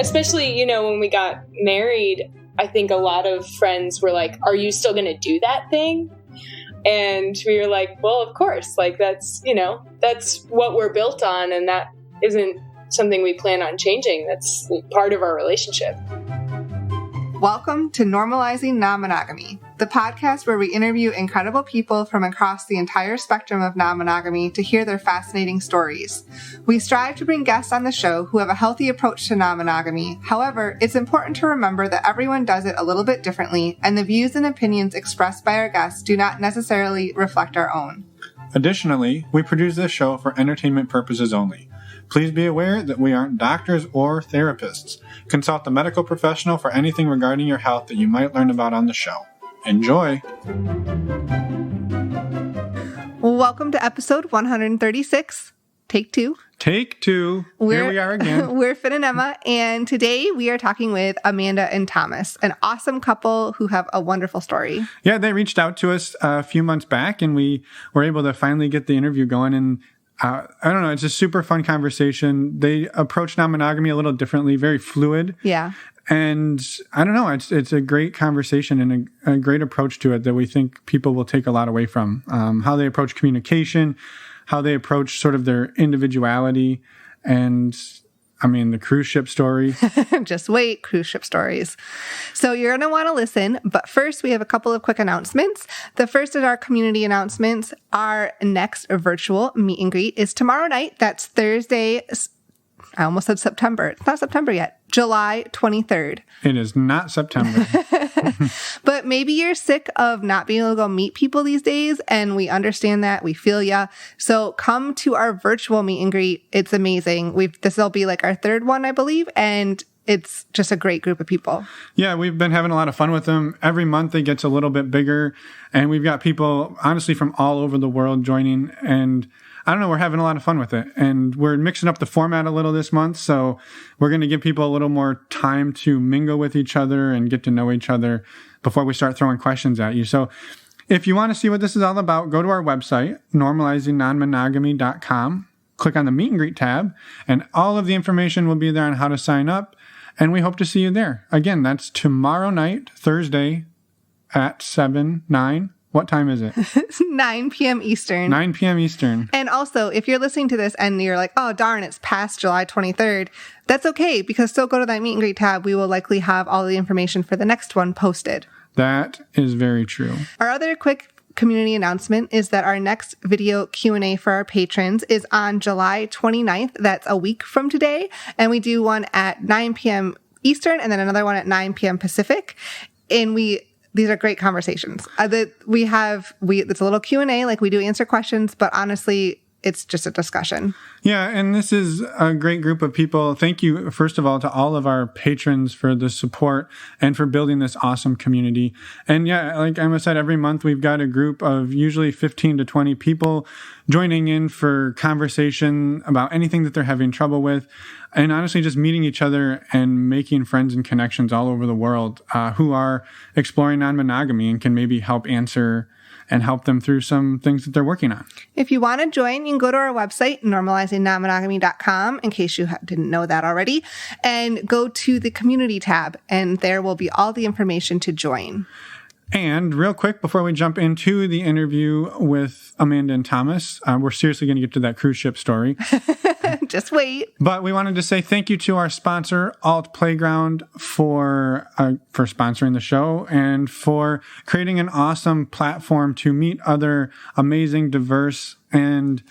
especially, when we got married, I think a lot of friends were like, are you still going to do that thing? And we were like, well, of course, like that's what we're built on. And that isn't something we plan on changing. That's part of our relationship. Welcome to Normalizing Non-Monogamy, the podcast where we interview incredible people from across the entire spectrum of non-monogamy to hear their fascinating stories. We strive to bring guests on the show who have a healthy approach to non-monogamy. However, it's important to remember that everyone does it a little bit differently, and the views and opinions expressed by our guests do not necessarily reflect our own. Additionally, we produce this show for entertainment purposes only. Please be aware that we aren't doctors or therapists. Consult a medical professional for anything regarding your health that you might learn about on the show. Enjoy! Welcome to episode 136, Take 2. Take 2. Here we are again. We're Finn and Emma, and today we are talking with Amanda and Thomas, an awesome couple who have a wonderful story. Yeah, they reached out to us a few months back, and we were able to finally get the interview going, and I don't know, it's a super fun conversation. They approach non-monogamy a little differently, very fluid. Yeah. And I don't know, it's a great conversation and a great approach to it that we think people will take a lot away from. How they approach communication, how they approach sort of their individuality, and the cruise ship story. Just wait, cruise ship stories. So you're going to want to listen, but first we have a couple of quick announcements. The first is our community announcements. Our next virtual meet and greet is tomorrow night. That's Thursday. I almost said September. It's not September yet. July 23rd. It is not September. But maybe you're sick of not being able to go meet people these days, and we understand that. We feel ya. So come to our virtual meet and greet. It's amazing. This will be like our third one, I believe, and it's just a great group of people. Yeah, we've been having a lot of fun with them. Every month it gets a little bit bigger, and we've got people, honestly, from all over the world joining, and I don't know, we're having a lot of fun with it. And we're mixing up the format a little this month, so we're going to give people a little more time to mingle with each other and get to know each other before we start throwing questions at you. So if you want to see what this is all about, go to our website, normalizingnonmonogamy.com, click on the Meet and Greet tab, and all of the information will be there on how to sign up, and we hope to see you there. Again, that's tomorrow night, Thursday, at 9. What time is it? 9 p.m. Eastern. 9 p.m. Eastern. And also, if you're listening to this and you're like, oh, darn, it's past July 23rd, that's okay, because still go to that meet and greet tab. We will likely have all the information for the next one posted. That is very true. Our other quick community announcement is that our next video Q&A for our patrons is on July 29th. That's a week from today. And we do one at 9 p.m. Eastern and then another one at 9 p.m. Pacific. And these are great conversations. It's a little Q&A, like we do answer questions, but honestly, it's just a discussion. Yeah, and this is a great group of people. Thank you, first of all, to all of our patrons for the support and for building this awesome community. And yeah, like Emma said, every month we've got a group of usually 15 to 20 people joining in for conversation about anything that they're having trouble with. And honestly, just meeting each other and making friends and connections all over the world who are exploring non-monogamy and can maybe help answer and help them through some things that they're working on. If you want to join, you can go to our website, normalizingnonmonogamy.com, in case you didn't know that already, and go to the community tab, and there will be all the information to join. And real quick, before we jump into the interview with Amanda and Thomas, we're seriously going to get to that cruise ship story. Just wait. But we wanted to say thank you to our sponsor, Alt Playground, for sponsoring the show and for creating an awesome platform to meet other amazing, diverse, and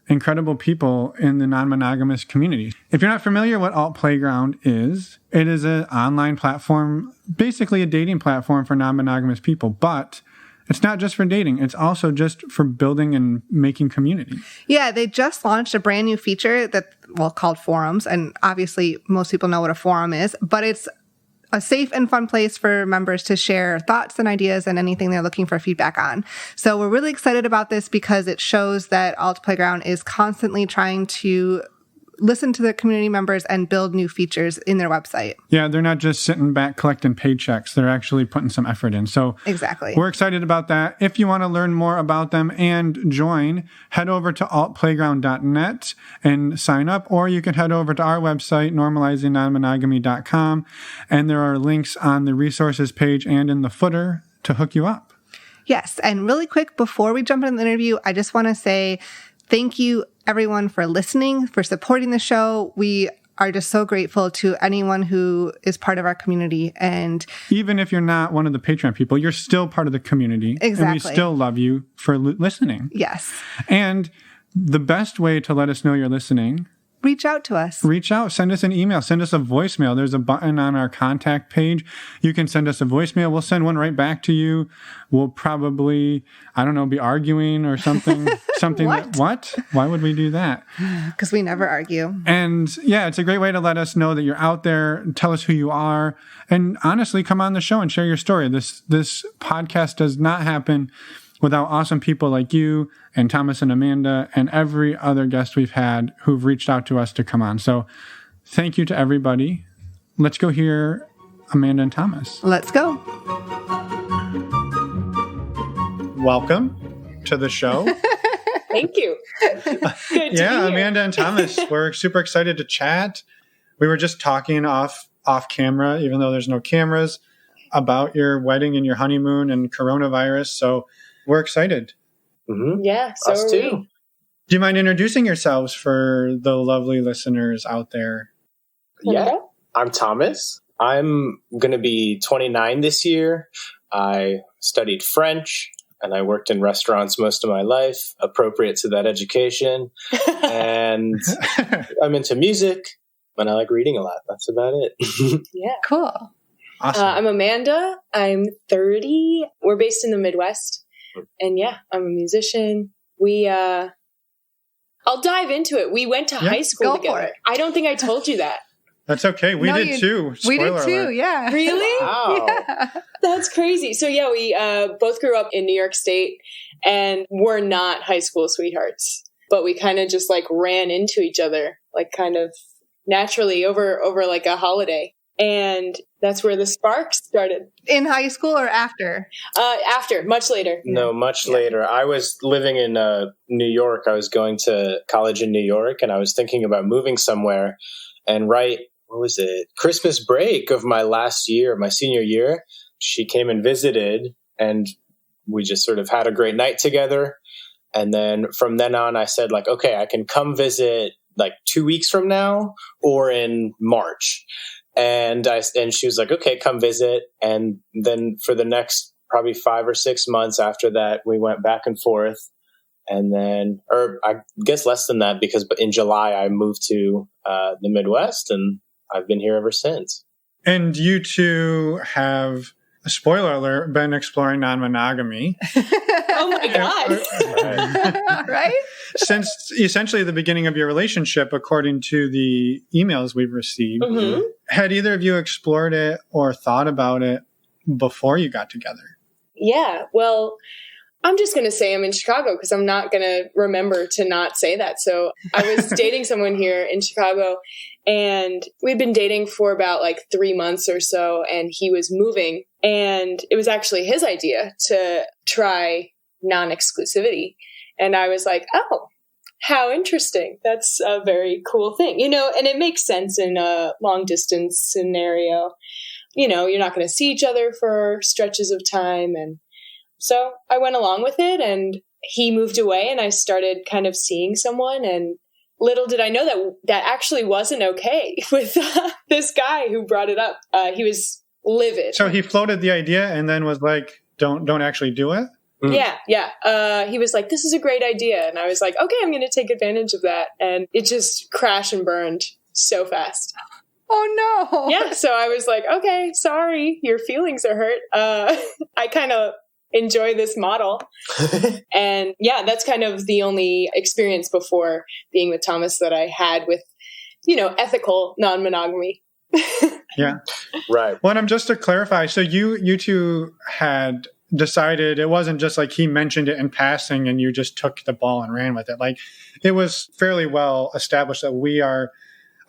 incredible people in the non-monogamous community. If you're not familiar what Alt Playground is, it is an online platform, basically a dating platform for non-monogamous people, but it's not just for dating. It's also just for building and making community. Yeah, they just launched a brand new feature called forums. And obviously most people know what a forum is, but it's a safe and fun place for members to share thoughts and ideas and anything they're looking for feedback on. So we're really excited about this because it shows that Alt Playground is constantly trying to listen to the community members and build new features in their website. Yeah, they're not just sitting back collecting paychecks. They're actually putting some effort in. So exactly, we're excited about that. If you want to learn more about them and join, head over to altplayground.net and sign up, or you can head over to our website, normalizingnonmonogamy.com, and there are links on the resources page and in the footer to hook you up. Yes, and really quick, before we jump into the interview, I just want to say thank you, everyone, for listening, for supporting the show. We are just so grateful to anyone who is part of our community. And even if you're not one of the Patreon people, you're still part of the community. Exactly. And we still love you for listening. Yes. And the best way to let us know you're listening, reach out to us. Reach out. Send us an email. Send us a voicemail. There's a button on our contact page. You can send us a voicemail. We'll send one right back to you. We'll probably, I don't know, be arguing or something. Something what? Why would we do that? Because we never argue. And yeah, it's a great way to let us know that you're out there. Tell us who you are. And honestly, come on the show and share your story. This podcast does not happen without awesome people like you and Thomas and Amanda and every other guest we've had who've reached out to us to come on. So thank you to everybody. Let's go hear Amanda and Thomas. Let's go. Welcome to the show. Thank you. Good to be here. Amanda and Thomas, we're super excited to chat. We were just talking off camera, even though there's no cameras, about your wedding and your honeymoon and coronavirus. So we're excited. Mm-hmm. Yeah, so us are too. we. Do you mind introducing yourselves for the lovely listeners out there? Yeah, I'm Thomas. I'm going to be 29 this year. I studied French and I worked in restaurants most of my life, appropriate to that education. And I'm into music and I like reading a lot. That's about it. Yeah. Cool. Awesome. I'm Amanda. I'm 30. We're based in the Midwest. And yeah, I'm a musician. I'll dive into it. We went to high school go together. for it. I don't think I told you that. That's okay. We did too. We did Spoiler too, alert. yeah. Really? Wow. Yeah. That's crazy. So yeah, we both grew up in New York State and we're not high school sweethearts, but we kind of just like ran into each other, like kind of naturally over like a holiday. And that's where the sparks started. In high school or after? After, much later. No, much later. I was living in New York. I was going to college in New York and I was thinking about moving somewhere. And Christmas break of my last year, my senior year, she came and visited and we just sort of had a great night together. And then from then on, I said like, okay, I can come visit like 2 weeks from now or in March. And she was like, okay, come visit. And then for the next probably 5 or 6 months after that, we went back and forth. And then, or I guess less than that, because in July I moved to the Midwest and I've been here ever since. And you two have, spoiler alert, been exploring non-monogamy. Oh my God. Right? Since essentially the beginning of your relationship, according to the emails we've received. Mm-hmm. Had either of you explored it or thought about it before you got together? Yeah, well, I'm just going to say I'm in Chicago because I'm not going to remember to not say that. So I was dating someone here in Chicago and we'd been dating for about like 3 months or so and he was moving and it was actually his idea to try non-exclusivity. And I was like, oh, how interesting. That's a very cool thing, and it makes sense in a long distance scenario. You're not going to see each other for stretches of time. And so I went along with it and he moved away and I started kind of seeing someone. And little did I know that actually wasn't okay with this guy who brought it up. He was livid. So he floated the idea and then was like, don't actually do it? Yeah. He was like, this is a great idea. And I was like, okay, I'm going to take advantage of that. And it just crashed and burned so fast. Oh, no. Yeah. So I was like, okay, sorry, your feelings are hurt. I kind of enjoy this model. And yeah, that's kind of the only experience before being with Thomas that I had with, ethical non-monogamy. Yeah. Right. Well, just to clarify, so you two had decided, it wasn't just like he mentioned it in passing and you just took the ball and ran with it. Like it was fairly well established that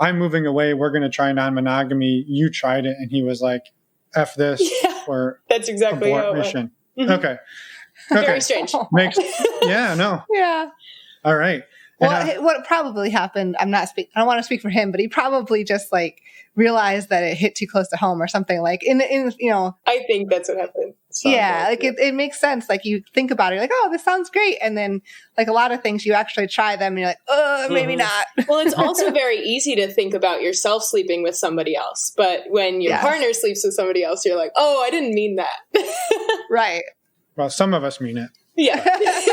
I'm moving away. We're going to try non-monogamy. You tried it. And he was like, F this or that's exactly abort how it mission. went. Mm-hmm. Okay. Very strange. Yeah. All right. Well, what probably happened, I don't want to speak for him, but he probably just like realized that it hit too close to home or something like I think that's what happened. It makes sense. Like you think about it, you're like, oh, this sounds great. And then like a lot of things you actually try them and you're like, oh, maybe not. Well, it's also very easy to think about yourself sleeping with somebody else. But when your partner sleeps with somebody else, you're like, oh, I didn't mean that. Right. Well, some of us mean it. Yeah,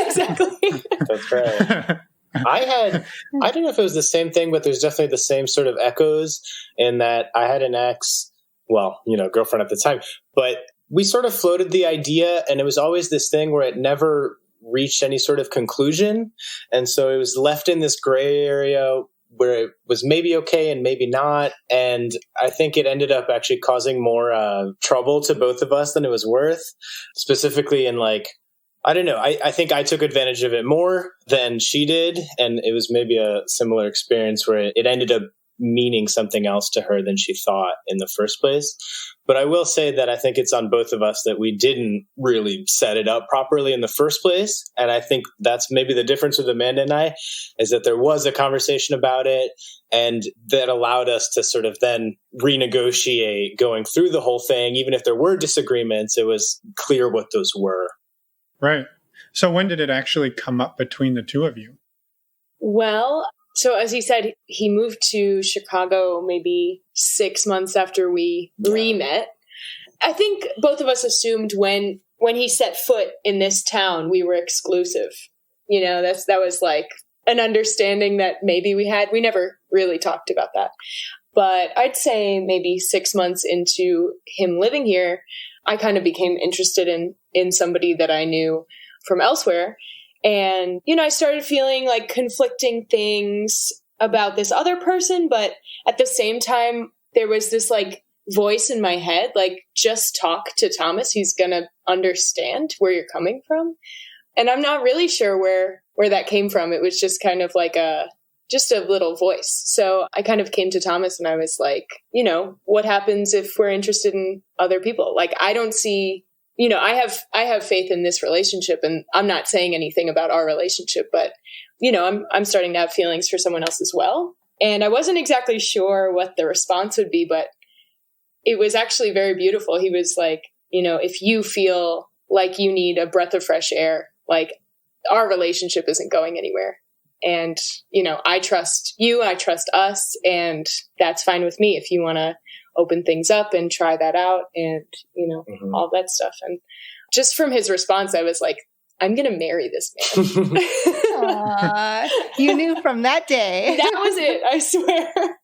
exactly. That's right. I don't know if it was the same thing, but there's definitely the same sort of echoes in that I had an ex, girlfriend at the time, but we sort of floated the idea and it was always this thing where it never reached any sort of conclusion. And so it was left in this gray area where it was maybe okay and maybe not. And I think it ended up actually causing more trouble to both of us than it was worth, specifically in like, I don't know. I think I took advantage of it more than she did. And it was maybe a similar experience where it ended up meaning something else to her than she thought in the first place. But I will say that I think it's on both of us that we didn't really set it up properly in the first place. And I think that's maybe the difference with Amanda and I, is that there was a conversation about it and that allowed us to sort of then renegotiate going through the whole thing. Even if there were disagreements, it was clear what those were. Right. So when did it actually come up between the two of you? Well, so as he said, he moved to Chicago maybe 6 months after we re-met. I think both of us assumed when he set foot in this town, we were exclusive. That was like an understanding that maybe we had. We never really talked about that. But I'd say maybe 6 months into him living here, I kind of became interested in somebody that I knew from elsewhere. And, I started feeling like conflicting things about this other person. But at the same time, there was this like voice in my head, like, just talk to Thomas. He's going to understand where you're coming from. And I'm not really sure where that came from. It was just kind of like just a little voice. So I kind of came to Thomas and I was like, what happens if we're interested in other people? Like, I don't see, I have faith in this relationship, and I'm not saying anything about our relationship, but, I'm starting to have feelings for someone else as well. And I wasn't exactly sure what the response would be, but it was actually very beautiful. He was like, if you feel like you need a breath of fresh air, like, our relationship isn't going anywhere. And, I trust you, I trust us, and that's fine with me if you want to open things up and try that out and, all that stuff. And just from his response, I was like, I'm going to marry this man. Aww, you knew from that day. That was it, I swear.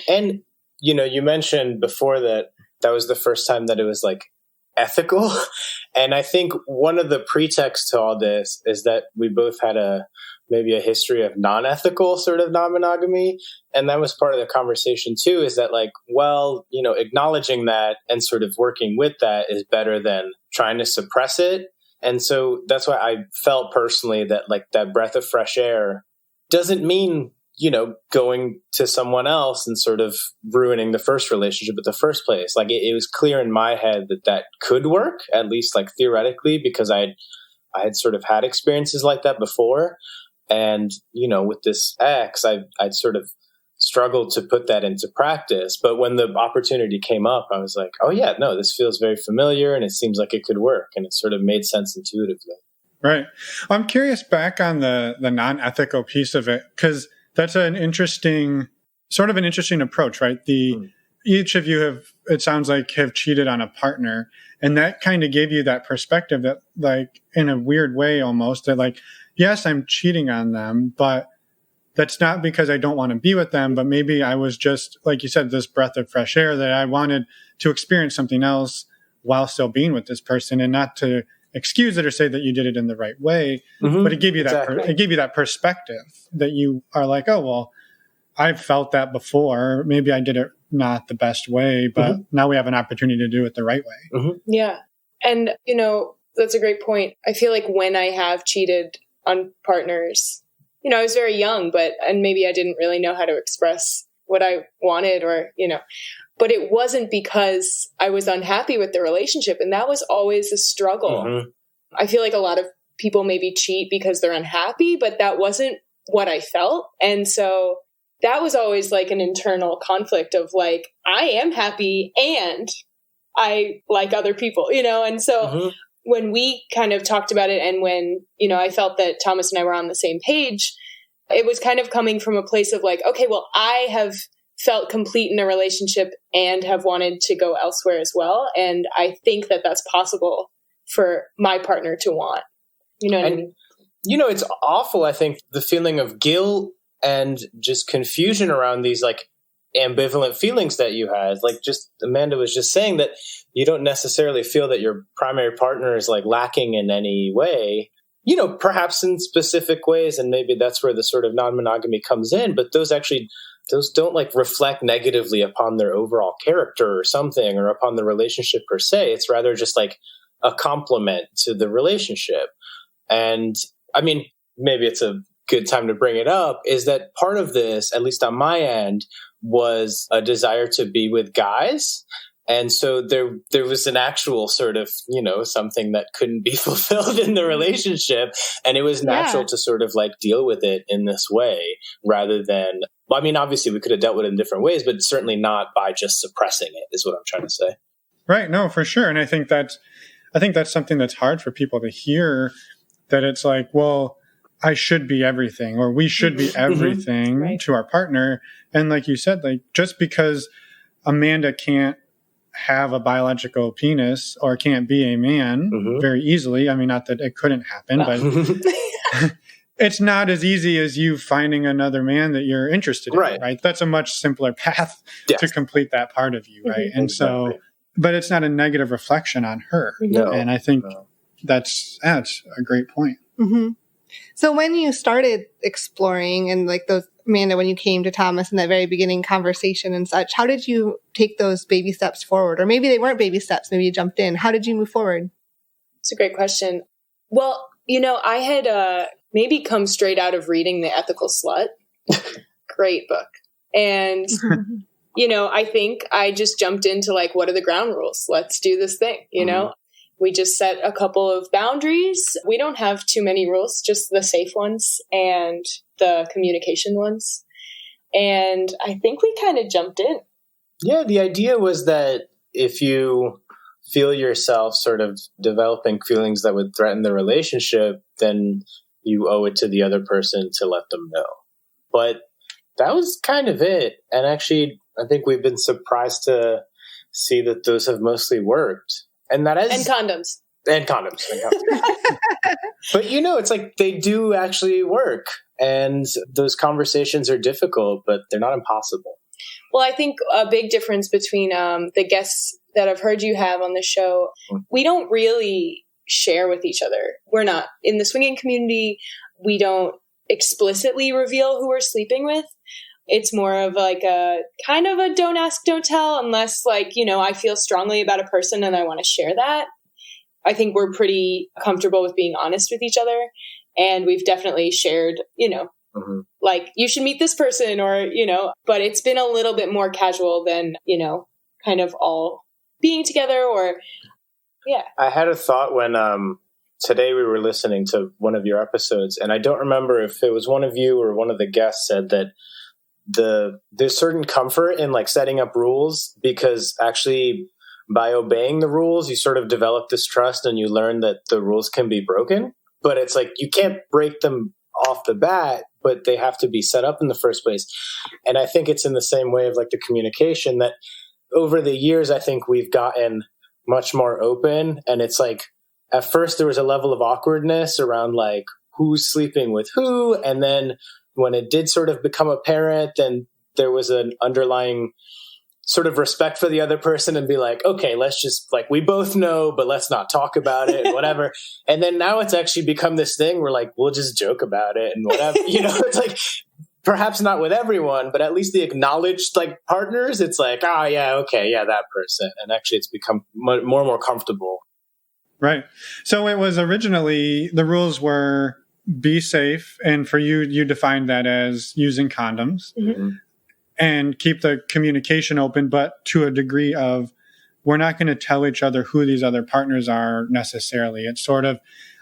And, you mentioned before that was the first time that it was like ethical. And I think one of the pretexts to all this is that we both had maybe a history of non-ethical sort of non-monogamy. And that was part of the conversation too, is that like, well, acknowledging that and sort of working with that is better than trying to suppress it. And so that's why I felt personally that like that breath of fresh air doesn't mean, going to someone else and sort of ruining the first relationship in the first place. Like it was clear in my head that could work, at least like theoretically, because I had sort of had experiences like that before. And, with this ex, I'd sort of struggled to put that into practice. But when the opportunity came up, I was like, oh yeah, no, this feels very familiar and it seems like it could work. And it sort of made sense intuitively. Right. I'm curious back on the non-ethical piece of it, because that's an interesting approach, right? Each of you it sounds like, have cheated on a partner. And that kind of gave you that perspective that like, in a weird way almost, that like, yes, I'm cheating on them, but that's not because I don't want to be with them, but maybe I was just, like you said, this breath of fresh air that I wanted to experience something else while still being with this person, and not to excuse it or say that you did it in the right way, but it gave you it gave you that perspective that you are like, oh, well, I've felt that before. Maybe I did it not the best way, but now we have an opportunity to do it the right way. Yeah. And, That's a great point. I feel like when I have cheated on partners, I was very young, and maybe I didn't really know how to express what I wanted but it wasn't because I was unhappy with the relationship. And that was always a struggle. Mm-hmm. I feel like a lot of people maybe cheat because they're unhappy, but that wasn't what I felt. And so that was always like an internal conflict of like, I am happy and I like other people, and so mm-hmm. when we kind of talked about it and when, I felt that Thomas and I were on the same page, it was kind of coming from a place of like, okay, well, I have felt complete in a relationship and have wanted to go elsewhere as well. And I think that that's possible for my partner to want, what I mean? It's awful. I think the feeling of guilt and just confusion around these like ambivalent feelings that you had, like just Amanda was just saying that you don't necessarily feel that your primary partner is like lacking in any way, perhaps in specific ways. And maybe that's where the sort of non-monogamy comes in, but those don't like reflect negatively upon their overall character or something, or upon the relationship per se. It's rather just like a complement to the relationship. And I mean, maybe it's a good time to bring it up, is that part of this, at least on my end, was a desire to be with guys. And so there was an actual sort of, something that couldn't be fulfilled in the relationship. And it was natural to sort of like deal with it in this way rather than, I mean, obviously we could have dealt with it in different ways, but certainly not by just suppressing it is what I'm trying to say. Right. No, for sure. And I think that's something that's hard for people to hear, that it's like, well, I should be everything, or we should be everything right. to our partner. And like you said, like just because Amanda can't have a biological penis or can't be a man very easily. I mean, not that it couldn't happen, but it's not as easy as you finding another man that you're interested in, right? That's a much simpler path to complete that part of you, right? And so, but it's not a negative reflection on her. No, and I think that's a great point. Mm-hmm. So when you started exploring and like those, Amanda, when you came to Thomas in that very beginning conversation and such, how did you take those baby steps forward? Or maybe they weren't baby steps. Maybe you jumped in. How did you move forward? It's a great question. Well, I had maybe come straight out of reading The Ethical Slut. Great book. And, I think I just jumped into like, what are the ground rules? Let's do this thing, We just set a couple of boundaries. We don't have too many rules, just the safe ones and the communication ones. And I think we kind of jumped in. Yeah, the idea was that if you feel yourself sort of developing feelings that would threaten the relationship, then you owe it to the other person to let them know. But that was kind of it. And actually, I think we've been surprised to see that those have mostly worked. And that is... And condoms. But, it's like they do actually work. And those conversations are difficult, but they're not impossible. Well, I think a big difference between the guests that I've heard you have on the show, we don't really share with each other. We're not in the swinging community. We don't explicitly reveal who we're sleeping with. It's more of like a kind of a don't ask, don't tell, unless like, I feel strongly about a person and I want to share that. I think we're pretty comfortable with being honest with each other. And we've definitely shared, like you should meet this person or, but it's been a little bit more casual than, kind of all being together or, yeah. I had a thought when today we were listening to one of your episodes, and I don't remember if it was one of you or one of the guests said that there's certain comfort in like setting up rules because actually by obeying the rules, you sort of develop this trust and you learn that the rules can be broken, but it's like, you can't break them off the bat, but they have to be set up in the first place. And I think it's in the same way of like the communication that over the years, I think we've gotten much more open. And it's like, at first there was a level of awkwardness around like who's sleeping with who. And then when it did sort of become apparent, then there was an underlying sort of respect for the other person and be like, okay, let's just like, we both know, but let's not talk about it and whatever. And then now it's actually become this thing where like, we'll just joke about it and whatever, it's like, perhaps not with everyone, but at least the acknowledged like partners, it's like, oh yeah, okay, yeah, that person. And actually it's become more and more comfortable. Right. So it was originally, the rules were be safe. And for you, you defined that as using condoms and keep the communication open, but to a degree of, we're not going to tell each other who these other partners are necessarily. It's sort of,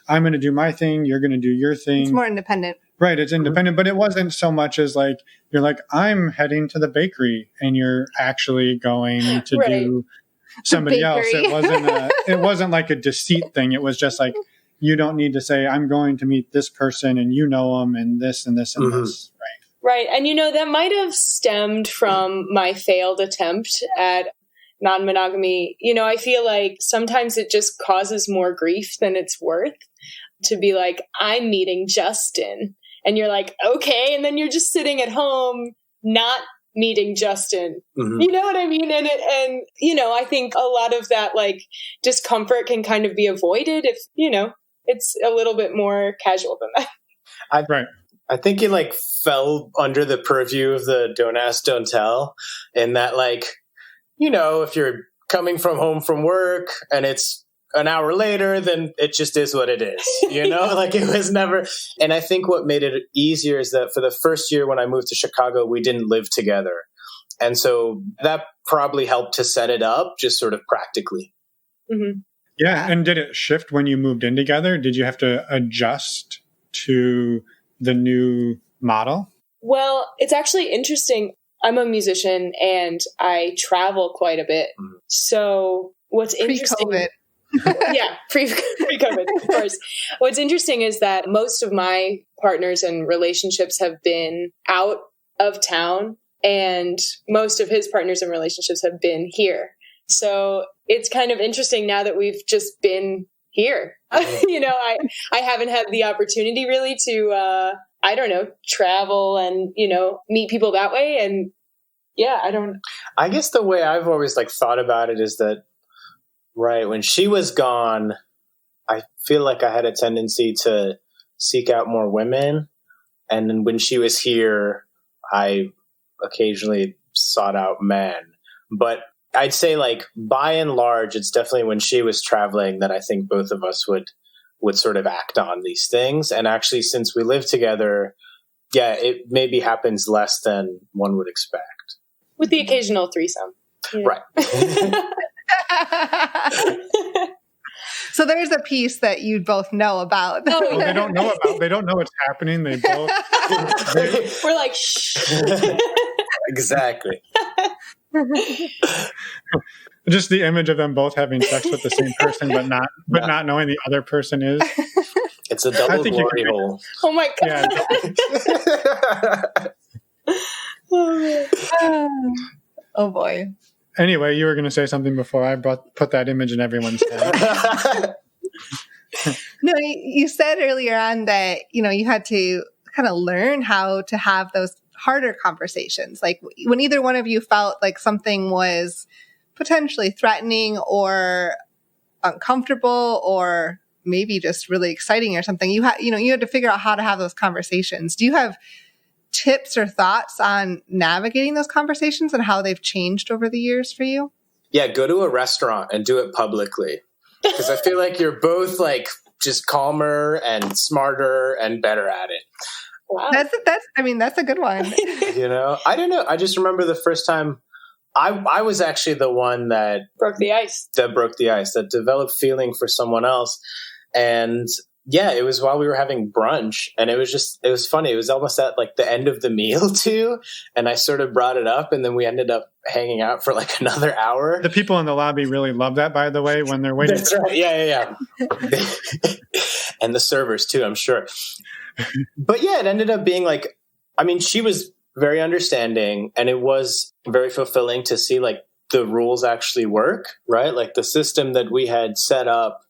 I'm going to do my thing, you're going to do your thing. It's more independent. Right. It's independent, but it wasn't so much as like, you're like, I'm heading to the bakery and you're actually going to do somebody else. It wasn't like a deceit thing. It was just like, you don't need to say, I'm going to meet this person and you know them and this and this and this. Right. And, that might have stemmed from my failed attempt at non-monogamy. I feel like sometimes it just causes more grief than it's worth to be like, I'm meeting Justin. And you're like, okay. And then you're just sitting at home, not meeting Justin. You know what I mean? And I think a lot of that like discomfort can kind of be avoided if, it's a little bit more casual than that. I think it like fell under the purview of the don't ask, don't tell. And that like, if you're coming home from work and it's an hour later, then it just is what it is, like it was never. And I think what made it easier is that for the first year when I moved to Chicago, we didn't live together. And so that probably helped to set it up just sort of practically. Yeah. And did it shift when you moved in together? Did you have to adjust to the new model? Well, it's actually interesting. I'm a musician and I travel quite a bit. So what's interesting... Pre-COVID. Yeah, pre-COVID, of course. What's interesting is that most of my partners and relationships have been out of town, and most of his partners and relationships have been here. So it's kind of interesting now that we've just been here. I haven't had the opportunity really to, travel and, meet people that way. And yeah, I guess the way I've always like thought about it is that, right, when she was gone, I feel like I had a tendency to seek out more women. And then when she was here, I occasionally sought out men. But I'd say like by and large, it's definitely when she was traveling that I think both of us would sort of act on these things. And actually, since we live together, yeah, it maybe happens less than one would expect. With the occasional threesome. Right. So there's a piece that you both know about. Well, they don't know what's happening. They both. We're like, shh. Exactly. Just the image of them both having sex with the same person, but not knowing the other person is. It's a double glory hole. Oh my God. Yeah. Oh boy. Anyway, you were going to say something before I put that image in everyone's head. No, you said earlier on that, you had to kind of learn how to have those harder conversations. Like when either one of you felt like something was potentially threatening or uncomfortable or maybe just really exciting or something, you had to figure out how to have those conversations. Do you have tips or thoughts on navigating those conversations and how they've changed over the years for you? Yeah, go to a restaurant and do it publicly. Because I feel like you're both like just calmer and smarter and better at it. Wow. That's a good one. I don't know. I just remember the first time I was actually the one that broke the ice, that developed feeling for someone else. And yeah, it was while we were having brunch, and it was funny. It was almost at like the end of the meal too. And I sort of brought it up, and then we ended up hanging out for like another hour. The people in the lobby really love that, by the way, when they're waiting. That's right. Yeah. And the servers too, I'm sure. But yeah, it ended up being like, she was very understanding, and it was very fulfilling to see like the rules actually work, right? Like the system that we had set up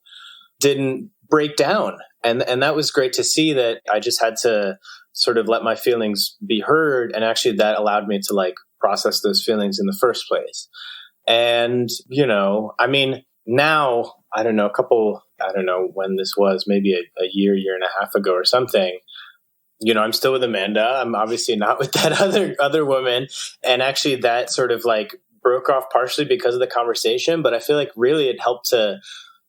didn't break down. And that was great to see that I just had to sort of let my feelings be heard. And actually that allowed me to like process those feelings in the first place. And, now, I don't know when this was, maybe a year and a half ago or something. I'm still with Amanda. I'm obviously not with that other woman. And actually that sort of like broke off partially because of the conversation. But I feel like really it helped to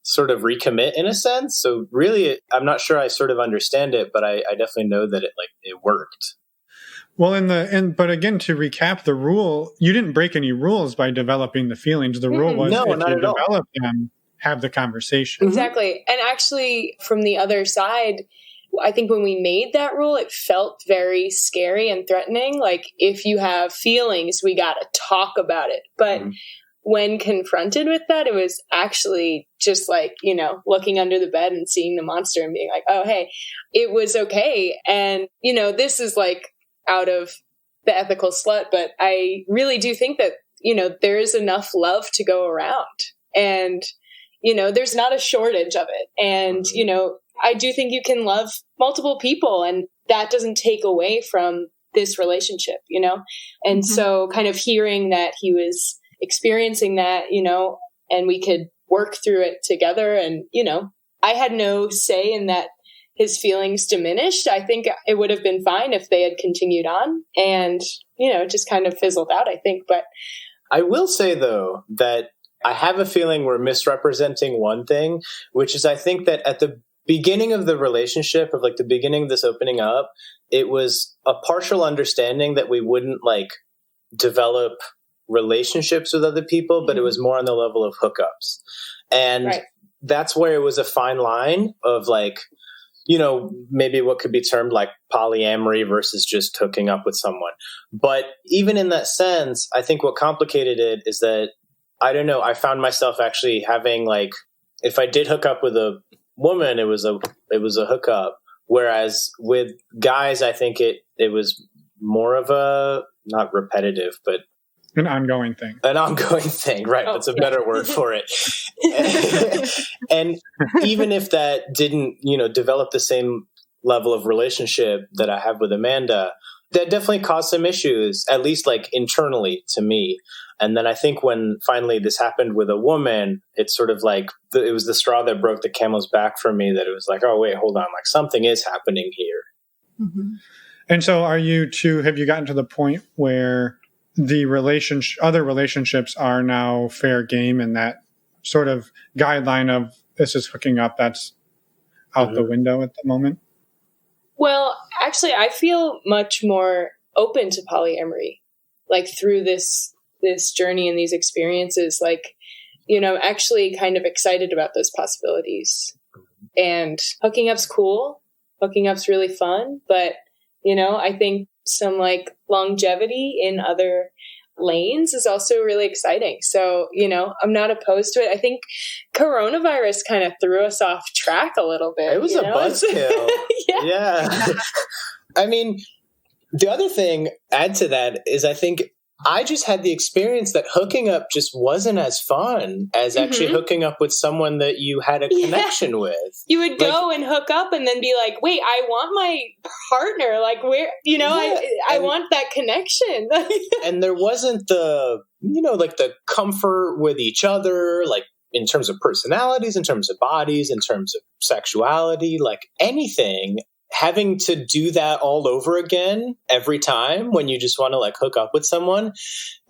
sort of recommit in a sense. So really, I'm not sure I sort of understand it, but I definitely know that it worked. Well, but again, to recap the rule, you didn't break any rules by developing the feelings. The rule was if you develop them, have the conversation. Exactly. And actually, from the other side, I think when we made that rule, it felt very scary and threatening. Like, if you have feelings, we got to talk about it. But when confronted with that, it was actually just like, looking under the bed and seeing the monster and being like, oh, hey, it was okay. And, this is like out of the ethical slut, but I really do think that, there is enough love to go around. And, there's not a shortage of it. And, I do think you can love multiple people, and that doesn't take away from this relationship, And so kind of hearing that he was experiencing that, and we could work through it together. And, I had no say in that his feelings diminished. I think it would have been fine if they had continued on and, just kind of fizzled out, I think. But I will say, though, that I have a feeling we're misrepresenting one thing, which is I think that at the beginning of the relationship, of like the beginning of this opening up, it was a partial understanding that we wouldn't like develop relationships with other people, but it was more on the level of hookups. And that's where it was a fine line of like, maybe what could be termed like polyamory versus just hooking up with someone. But even in that sense, I think what complicated it is that, I don't know, I found myself actually having like, if I did hook up with a woman, it was a hookup. Whereas with guys, I think it was more of a, not repetitive, but an ongoing thing. Right. That's a better word for it. And even if that didn't, develop the same level of relationship that I have with Amanda, that definitely caused some issues, at least like internally to me. And then I think when finally this happened with a woman, it's sort of like it was the straw that broke the camel's back for me, that it was like, oh, wait, hold on, like something is happening here. Mm-hmm. And so have you gotten to the point where the other relationships are now fair game, and that sort of guideline of this is hooking up, that's out the window at the moment? Well, actually, I feel much more open to polyamory, like through this journey and these experiences. Like, I'm actually kind of excited about those possibilities. And hooking up's cool. Hooking up's really fun. But, I think some like longevity in other lanes is also really exciting. So, I'm not opposed to it. I think coronavirus kind of threw us off track a little bit. It was a buzzkill. Yeah. I mean, the other thing, add to that, is I think I just had the experience that hooking up just wasn't as fun as actually hooking up with someone that you had a connection with. You would go and hook up and then be like, wait, I want my partner. Like, where, I want that connection. And there wasn't the, like the comfort with each other, like in terms of personalities, in terms of bodies, in terms of sexuality, like anything. Having to do that all over again every time when you just want to like hook up with someone,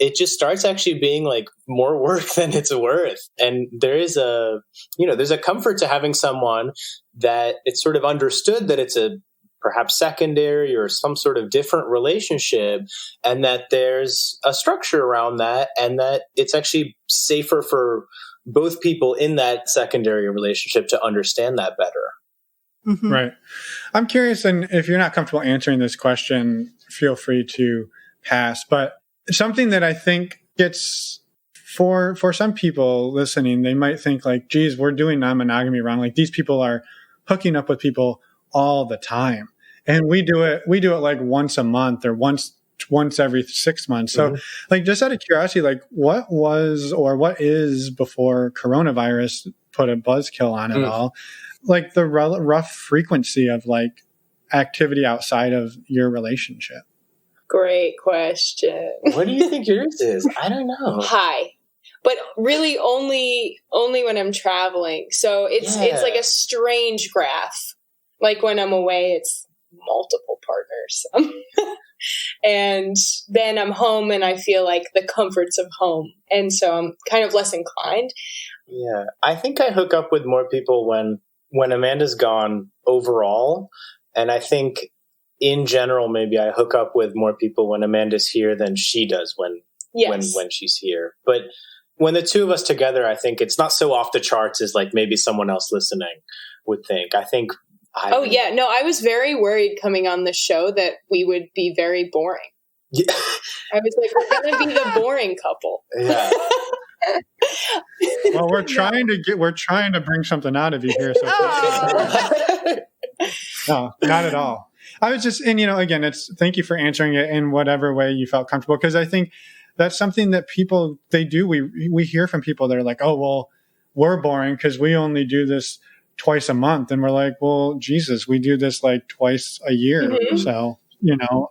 it just starts actually being like more work than it's worth. And there is there's a comfort to having someone that it's sort of understood that it's a perhaps secondary or some sort of different relationship, and that there's a structure around that, and that it's actually safer for both people in that secondary relationship to understand that better. Mm-hmm. Right. I'm curious, and if you're not comfortable answering this question, feel free to pass. But something that I think gets, for some people listening, they might think like, geez, we're doing non-monogamy wrong. Like, these people are hooking up with people all the time. And we do it like once a month or once every 6 months. So like, just out of curiosity, like what was or what is, before coronavirus put a buzzkill on it all, like the rough frequency of like activity outside of your relationship? Great question. What do you think yours is? I don't know. High. But really only when I'm traveling. So it's like a strange graph. Like when I'm away, it's multiple partners. And then I'm home and I feel like the comforts of home. And so I'm kind of less inclined. Yeah. I think I hook up with more people when Amanda's gone overall. And I think in general, maybe I hook up with more people when Amanda's here than she does when she's here. But when the two of us together, I think it's not so off the charts as like maybe someone else listening would think. I think. I was very worried coming on the show that we would be very boring. Yeah. I was like, we're going to be the boring couple. Yeah. Well, we're trying to bring something out of you here. So no, not at all. I was just, and again, thank you for answering it in whatever way you felt comfortable, because I think that's something that people, they do. We hear from people that are like, oh, well, we're boring because we only do this twice a month. And we're like, well, Jesus, we do this like twice a year. Mm-hmm. So,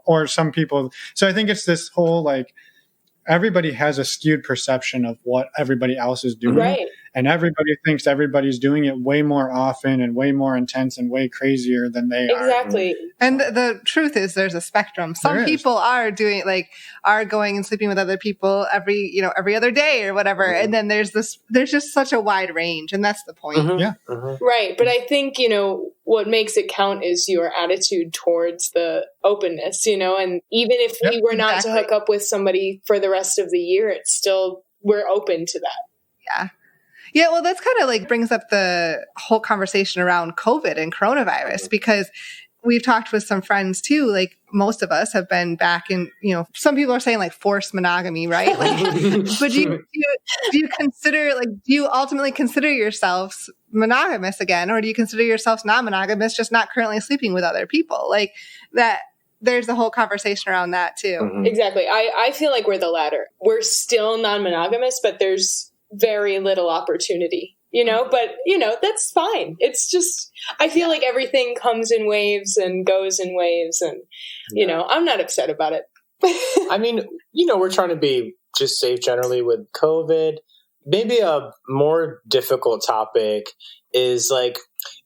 or some people. So I think it's this whole, like, everybody has a skewed perception of what everybody else is doing. Right. And everybody thinks everybody's doing it way more often and way more intense and way crazier than they are. Exactly. And the truth is there's a spectrum. Some people are doing are going and sleeping with other people every other day or whatever. Mm-hmm. And then there's just such a wide range. And that's the point. Mm-hmm. Yeah. Mm-hmm. Right. But I think, what makes it count is your attitude towards the openness, and even if we were not to hook up with somebody for the rest of the year, it's still, we're open to that. Yeah. Yeah, well, that's kind of brings up the whole conversation around COVID and coronavirus, because we've talked with some friends too. Like, most of us have been back in, some people are saying forced monogamy, right? But do you consider, do you ultimately consider yourselves monogamous again, or do you consider yourselves non-monogamous, just not currently sleeping with other people? That. There's a whole conversation around that too. Mm-hmm. Exactly. I feel like we're the latter. We're still non-monogamous, but there's very little opportunity, but that's fine. It's just, I feel like everything comes in waves and goes in waves, and I'm not upset about it. I mean, we're trying to be just safe generally with COVID. Maybe a more difficult topic is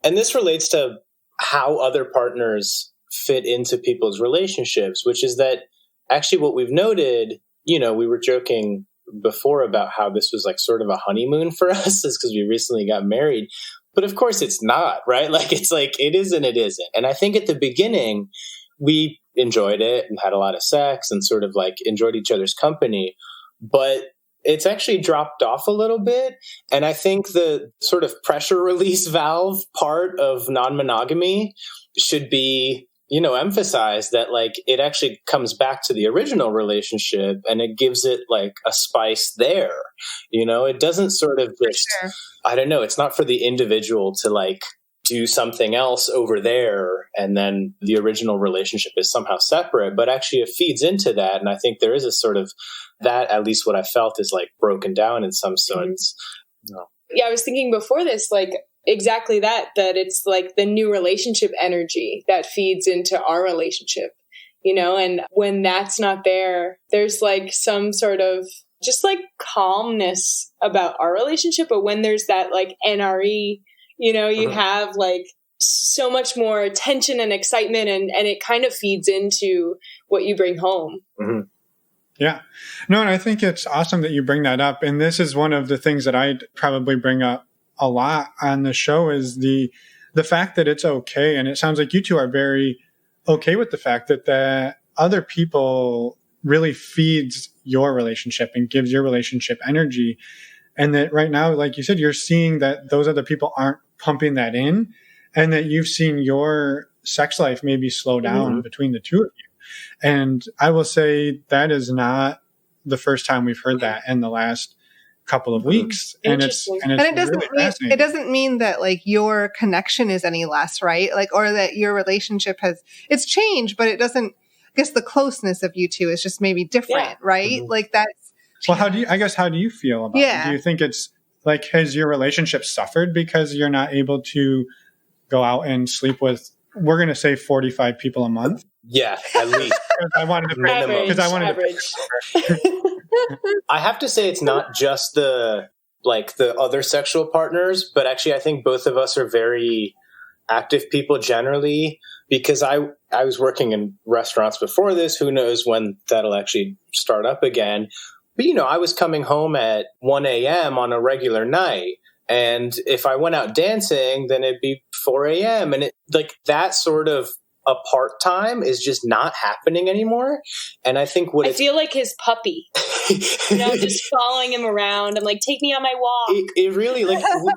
and this relates to how other partners fit into people's relationships, which is that actually what we've noted, we were joking before about how this was sort of a honeymoon for us, is because we recently got married. But of course it's not, right? It is and it isn't. And I think at the beginning we enjoyed it and had a lot of sex and sort of enjoyed each other's company, but it's actually dropped off a little bit. And I think the sort of pressure release valve part of non-monogamy should be emphasize that it actually comes back to the original relationship, and it gives it a spice there. It doesn't sort of just, I don't know, it's not for the individual to do something else over there and then the original relationship is somehow separate, but actually it feeds into that. And I think there is a sort of that, at least what I felt, is broken down in some sense. Mm-hmm. No. Yeah, I was thinking before this, exactly that it's the new relationship energy that feeds into our relationship, and when that's not there, there's some sort of just calmness about our relationship. But when there's that NRE, you have so much more tension and excitement, and it kind of feeds into what you bring home. Mm-hmm. Yeah. No, and I think it's awesome that you bring that up. And this is one of the things that I'd probably bring up a lot on the show, is the fact that it's okay. And it sounds like you two are very okay with the fact that other people really feeds your relationship and gives your relationship energy. And that right now, like you said, you're seeing that those other people aren't pumping that in, and that you've seen your sex life maybe slow down mm-hmm. between the two of you. And I will say that is not the first time we've heard that in the last couple of weeks. And it doesn't mean that your connection is any less, right? Or that your relationship it's changed, but it doesn't, I guess the closeness of you two is just maybe different, right? Mm-hmm. That's. Well, how do you feel about it? Do you think it's has your relationship suffered because you're not able to go out and sleep with, we're going to say 45 people a month? Yeah, at least. I wanted to I have to say it's not just the other sexual partners, but actually I think both of us are very, active people generally, because I was working in restaurants before this. Who knows when that'll actually start up again. But, I was coming home at 1 a.m. on a regular night. And if I went out dancing, then it'd be 4 a.m. And that sort of apart time is just not happening anymore. And I think I feel like his puppy, just following him around. I'm like, take me on my walk. It really,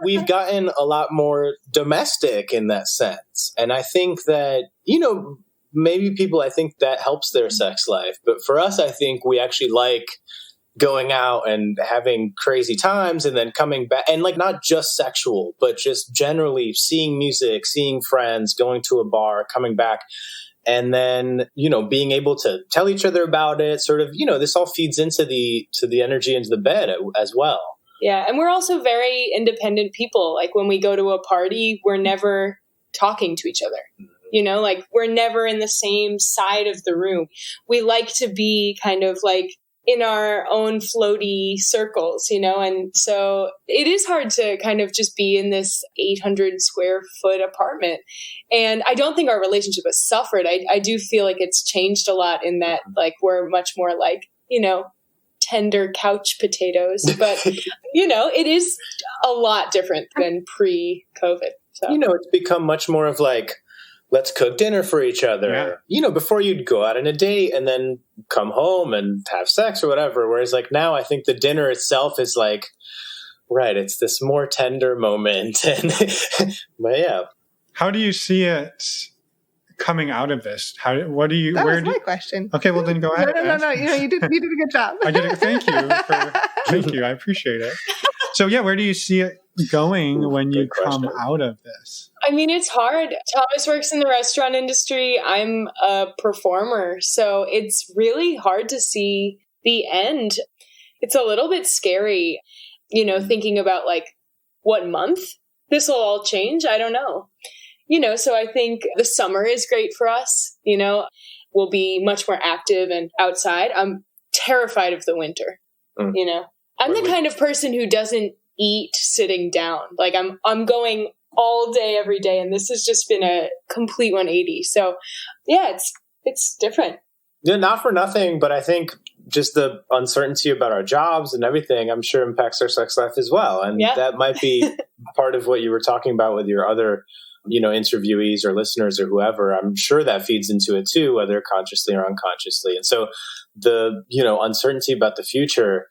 we've gotten a lot more domestic in that sense. And I think that, maybe people, I think that helps their sex life. But for us, I think we actually like going out and having crazy times and then coming back, and not just sexual, but just generally seeing music, seeing friends, going to a bar, coming back, and then, being able to tell each other about it, sort of, this all feeds into the energy into the bed as well. Yeah. And we're also very independent people. Like when we go to a party, we're never talking to each other. We're never in the same side of the room. We like to be kind of in our own floaty circles, and so it is hard to kind of just be in this 800 square foot apartment. And I don't think our relationship has suffered. I do feel like it's changed a lot in that, we're much more tender couch potatoes, but it is a lot different than pre-COVID. So. It's become much more of let's cook dinner for each other, before you'd go out on a date and then come home and have sex or whatever. Whereas now I think the dinner itself is right, it's this more tender moment. And but yeah. How do you see it coming out of this? That was my question. Okay, well then go ahead. No. You did a good job. I did it. Thank you. I appreciate it. So where do you see it going when you come out of this? I mean, it's hard. Thomas works in the restaurant industry. I'm a performer. So it's really hard to see the end. It's a little bit scary, thinking about what month this will all change. I don't know. So I think the summer is great for us. We'll be much more active and outside. I'm terrified of the winter. I'm the kind of person who doesn't eat sitting down. I'm going all day, every day. And this has just been a complete 180. So yeah, it's different. Yeah, not for nothing, but I think just the uncertainty about our jobs and everything, I'm sure impacts our sex life as well. And that might be part of what you were talking about with your other, interviewees or listeners or whoever. I'm sure that feeds into it too, whether consciously or unconsciously. And so the, uncertainty about the future,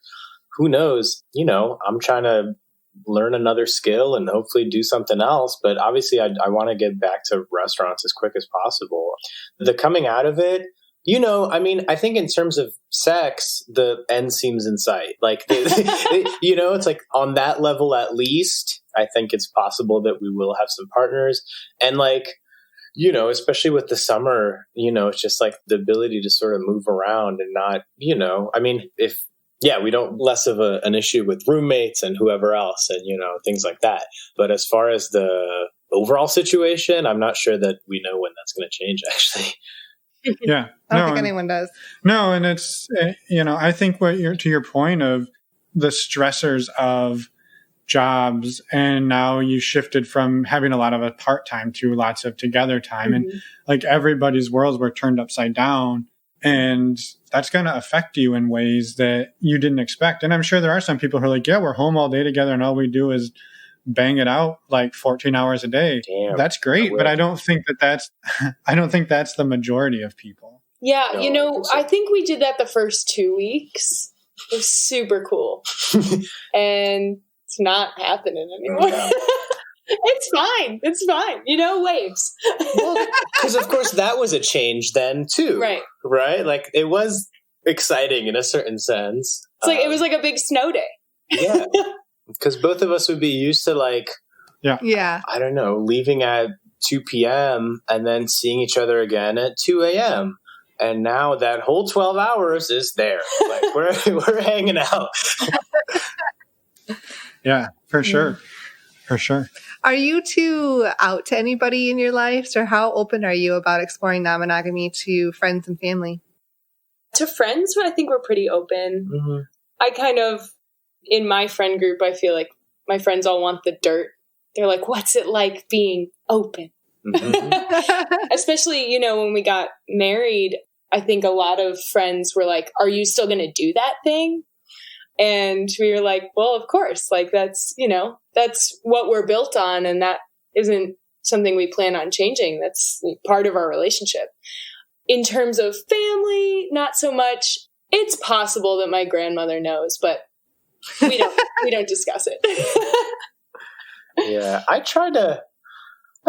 who knows, I'm trying to learn another skill and hopefully do something else. But obviously I want to get back to restaurants as quick as possible. The coming out of it, I think in terms of sex, the end seems in sight. It's on that level, at least, I think it's possible that we will have some partners. And especially with the summer, it's just the ability to sort of move around and not, we don't less of an issue with roommates and whoever else and, things like that. But as far as the overall situation, I'm not sure that we know when that's going to change, actually. Yeah. I don't think anyone does. No. And it's, I think to your point of the stressors of jobs, and now you shifted from having a lot of a part-time to lots of together time. Mm-hmm. And everybody's worlds were turned upside down. And that's going to affect you in ways that you didn't expect. And I'm sure there are some people who are we're home all day together and all we do is bang it out 14 hours a day. Damn, that's great. But I don't think that's the majority of people. Yeah. I think we did that the first 2 weeks. It was super cool. And it's not happening anymore. Yeah. It's fine. Waves. Well, because of course that was a change then too. Right. It was exciting in a certain sense. It's it was a big snow day. Yeah. Because both of us would be used to I don't know, leaving at 2 p.m. and then seeing each other again at 2 a.m. And now that whole 12 hours is there. We're hanging out. Yeah, for sure. For sure. Are you two out to anybody in your lives, or how open are you about exploring non-monogamy to friends and family? To friends, I think we're pretty open. Mm-hmm. I kind of, in my friend group, I feel like my friends all want the dirt. They're like, what's it like being open? Especially, you know, when we got married, I think a lot of friends were like, are you still going to do that thing? And we were like, well, of course, like that's, you know, that's what we're built on. And that isn't something we plan on changing. That's part of our relationship. In terms of family, not so much. It's possible that my grandmother knows, but we don't discuss it. Yeah. I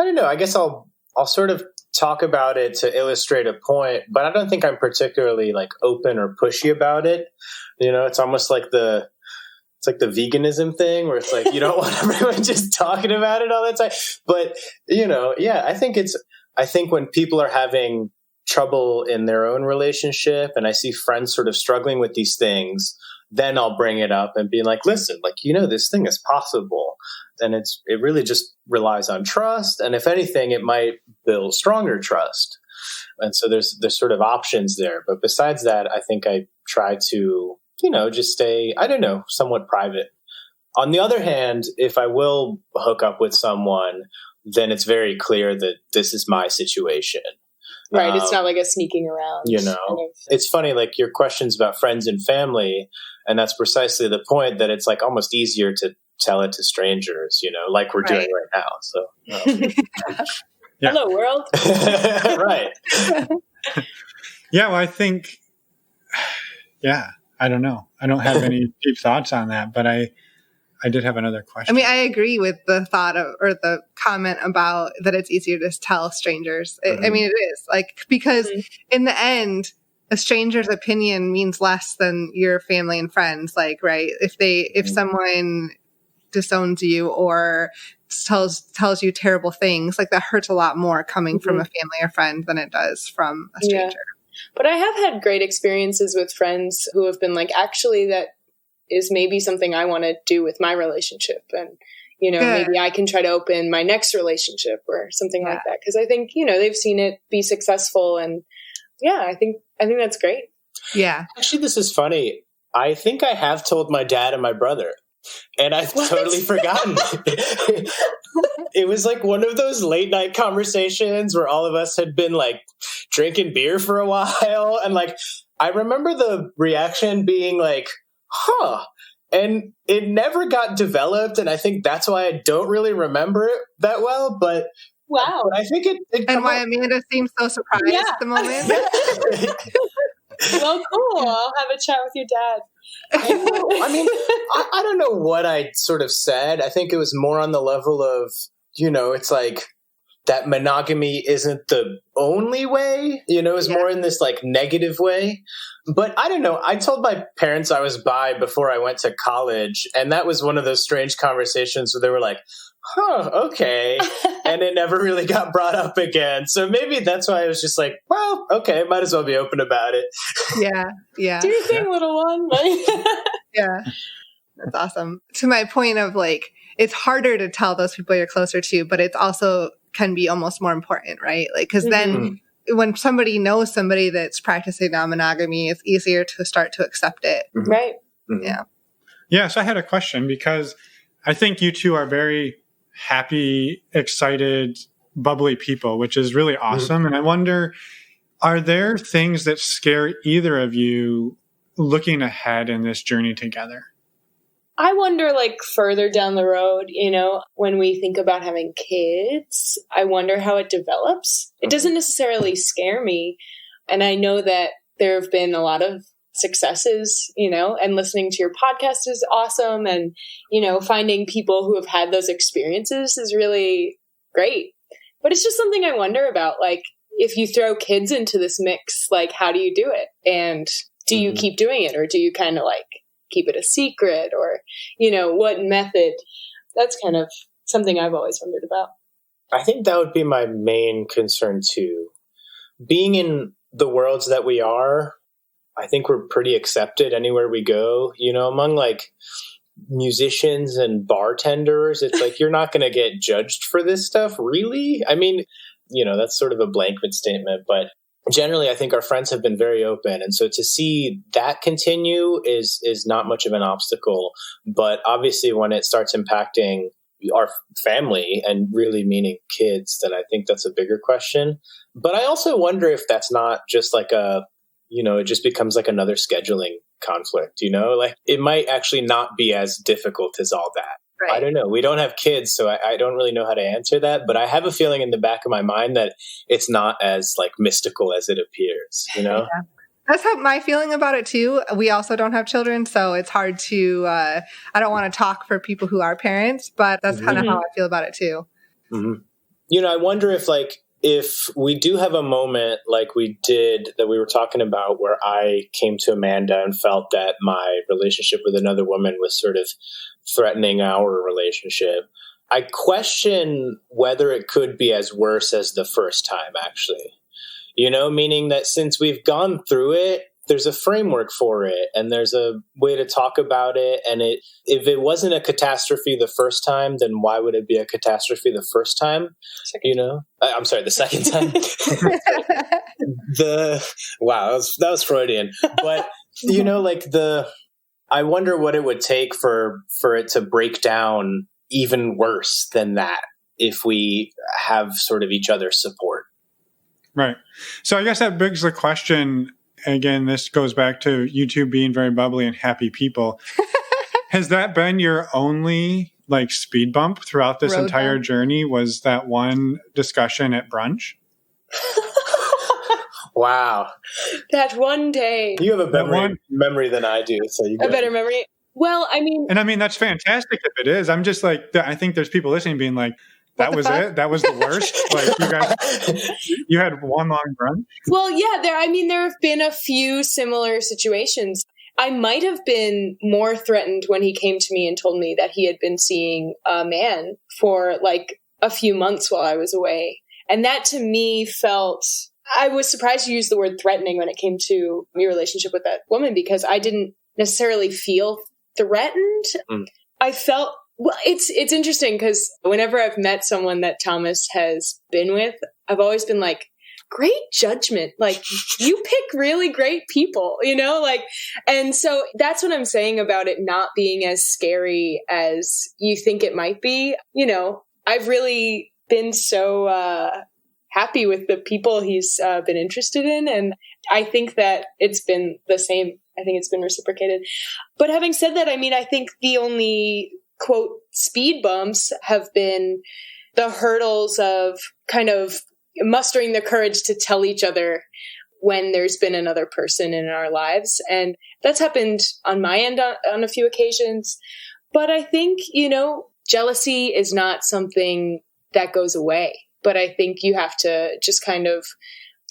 don't know. I guess I'll sort of talk about it to illustrate a point, but I don't think I'm particularly like open or pushy about it. You know, it's almost like the veganism thing where it's like, you don't want everyone just talking about it all the time. But, you know, yeah, I think when people are having trouble in their own relationship and I see friends sort of struggling with these things, then I'll bring it up and be like, listen, like, you know, this thing is possible. And it really just relies on trust. And if anything, it might build stronger trust. And so there's sort of options there. But besides that, I think I try to, you know, just stay, I don't know, somewhat private. On the other hand, if I will hook up with someone, then it's very clear that this is my situation. Right. It's not like a sneaking around. You know, it's funny, like your questions about friends and family. And that's precisely the point, that it's like almost easier to tell it to strangers, you know, like we're doing right now. So, yeah. Hello, world. Right. Yeah. Well, I think, I don't know. I don't have any deep thoughts on that, but I did have another question. I mean, I agree with the thought of, or the comment about that it's easier to tell strangers. I mean, it is like, because in the end, a stranger's opinion means less than your family and friends. Like, right. If someone disowns you or tells you terrible things, like that hurts a lot more coming from a family or friend than it does from a stranger. Yeah. But I have had great experiences with friends who have been like, actually, that is maybe something I want to do with my relationship. And, you know, maybe I can try to open my next relationship or something like that. Cause I think, you know, they've seen it be successful. And I think that's great. Yeah. Actually, this is funny. I think I have told my dad and my brother, and I've totally forgotten. It was like one of those late night conversations where all of us had been like drinking beer for a while. And like, I remember the reaction being like, and it never got developed. And I think that's why I don't really remember it that well, but wow. I think it and why Amanda seems so surprised at the moment. Well, cool. I'll have a chat with your dad. I mean, I don't know what I sort of said. I think it was more on the level of, you know, it's like that monogamy isn't the only way, you know, it's more in this like negative way. But I don't know. I told my parents I was bi before I went to college. And that was one of those strange conversations where they were like, okay. And it never really got brought up again. So maybe that's why I was just like, well, okay, might as well be open about it. Yeah. Do your thing, little one. Yeah. That's awesome. To my point of like, it's harder to tell those people you're closer to, but it's also can be almost more important, right? Like, cause then when somebody knows somebody that's practicing non-monogamy, it's easier to start to accept it. Right. Yeah. Yeah. So I had a question, because I think you two are very happy, excited, bubbly people, which is really awesome. And I wonder, are there things that scare either of you looking ahead in this journey together? I wonder, like, further down the road, you know, when we think about having kids, I wonder how it develops. It doesn't necessarily scare me. And I know that there have been a lot of successes, you know, and listening to your podcast is awesome. And, you know, finding people who have had those experiences is really great. But it's just something I wonder about. Like, if you throw kids into this mix, like, how do you do it? And do you keep doing it? Or do you kind of like keep it a secret, or, you know, what method? That's kind of something I've always wondered about. I think that would be my main concern too. Being in the worlds that we are, I think we're pretty accepted anywhere we go, you know, among like musicians and bartenders. It's like, you're not going to get judged for this stuff, really? I mean, you know, that's sort of a blanket statement, but generally, I think our friends have been very open. And so to see that continue is not much of an obstacle. But obviously, when it starts impacting our family and really meaning kids, then I think that's a bigger question. But I also wonder if that's not just like it just becomes like another scheduling conflict, like it might actually not be as difficult as all that. Right. I don't know. We don't have kids, so I don't really know how to answer that. But I have a feeling in the back of my mind that it's not as like mystical as it appears, Yeah. That's how my feeling about it too. We also don't have children, so it's hard to, I don't want to talk for people who are parents, but that's kind of how I feel about it too. Mm-hmm. I wonder if we do have a moment like we did that we were talking about where I came to Amanda and felt that my relationship with another woman was sort of threatening our relationship. I question whether it could be as worse as the first time, actually. Meaning that since we've gone through it, there's a framework for it and there's a way to talk about it. And if it wasn't a catastrophe the first time, then why would it be a catastrophe the first time? I'm sorry, the second time. Wow, that was Freudian. But, I wonder what it would take for it to break down even worse than that if we have sort of each other's support. Right. So I guess that begs the question, again, this goes back to you two being very bubbly and happy people. Has that been your only speed bump throughout this entire journey? Was that one discussion at brunch? Wow. That one day. You have a better memory than I do. So you a better memory. Well, that's fantastic if it is. I'm just I think there's people listening being like, that was it? That was the worst? You guys, you had one long brunch? Well, yeah, there have been a few similar situations. I might have been more threatened when he came to me and told me that he had been seeing a man for a few months while I was away. And that to me I was surprised you used the word threatening when it came to your relationship with that woman, because I didn't necessarily feel threatened. I felt, well, it's interesting because whenever I've met someone that Thomas has been with, I've always been like, great judgment. You pick really great people, and so that's what I'm saying about it not being as scary as you think it might be. I've really been so, happy with the people he's been interested in. And I think that it's been the same. I think it's been reciprocated. But having said that, I think the only, quote, speed bumps have been the hurdles of kind of mustering the courage to tell each other when there's been another person in our lives. And that's happened on my end on a few occasions. But I think, jealousy is not something that goes away. But I think you have to just you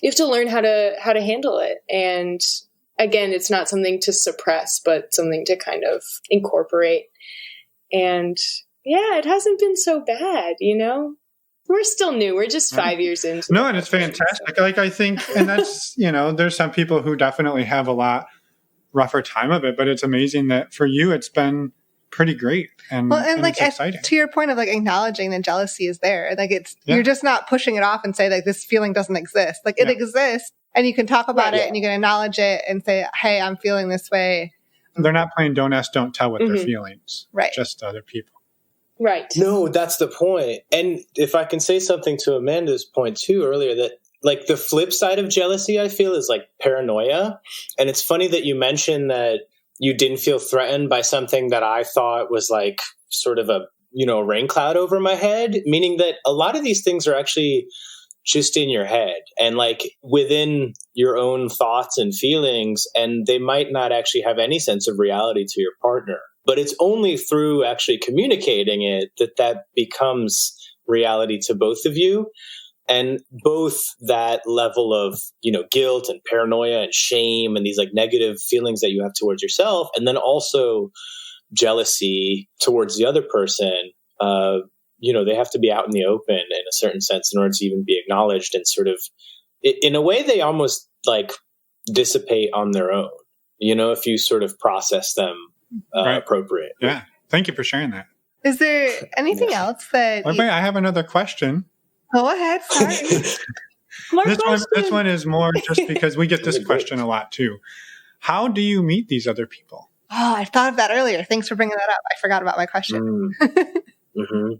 have to learn how to handle it. And again, it's not something to suppress, but something to kind of incorporate. And yeah, it hasn't been so bad, We're still new. We're just 5 years into. No, and it's fantastic. I think, and that's, there's some people who definitely have a lot rougher time of it, but it's amazing that for you, it's been pretty great. And it's exciting. To your point of acknowledging that jealousy is there, you're just not pushing it off and say this feeling doesn't exist. It exists and you can talk about it and you can acknowledge it and say, hey, I'm feeling this way. They're not playing don't ask, don't tell with their feelings. Right. Just other people. Right. No, that's the point. And if I can say something to Amanda's point too earlier, that the flip side of jealousy, I feel, is paranoia. And it's funny that you mentioned that you didn't feel threatened by something that I thought was sort of a, rain cloud over my head, meaning that a lot of these things are actually just in your head and within your own thoughts and feelings. And they might not actually have any sense of reality to your partner. But it's only through actually communicating it that becomes reality to both of you. And both that level of, guilt and paranoia and shame and these negative feelings that you have towards yourself, and then also jealousy towards the other person, they have to be out in the open in a certain sense in order to even be acknowledged, and sort of, in a way, they almost dissipate on their own, if you sort of process them appropriate. Yeah. Thank you for sharing that. Is there anything else that... Wait, I have another question. Go ahead. Sorry. This one is more just because we get this question a lot too. How do you meet these other people? Oh, I thought of that earlier. Thanks for bringing that up. I forgot about my question. Mm-hmm.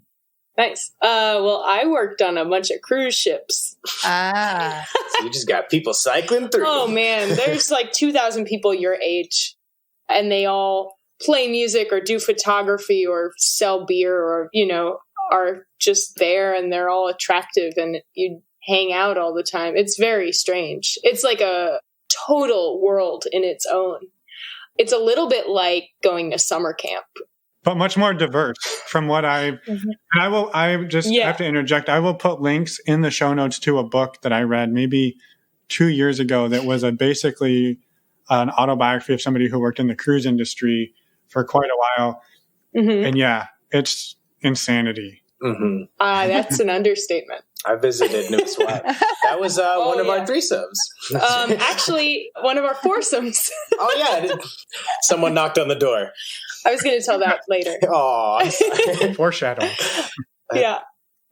Nice. Well, I worked on a bunch of cruise ships. Ah. So you just got people cycling through. Oh, man. There's like 2,000 people your age, and they all play music or do photography or sell beer or, are just there, and they're all attractive, and you hang out all the time. It's very strange. It's like a total world in its own. It's a little bit like going to summer camp. But much more diverse from what and I have to interject. I will put links in the show notes to a book that I read maybe 2 years ago that was basically an autobiography of somebody who worked in the cruise industry for quite a while. Mm-hmm. And yeah, it's insanity. Mm-hmm. That's an understatement. I visited New Swat. That was one of our threesomes. Actually, one of our foursomes. Oh, yeah. Someone knocked on the door. I was going to tell that later. Oh, foreshadowing. Yeah.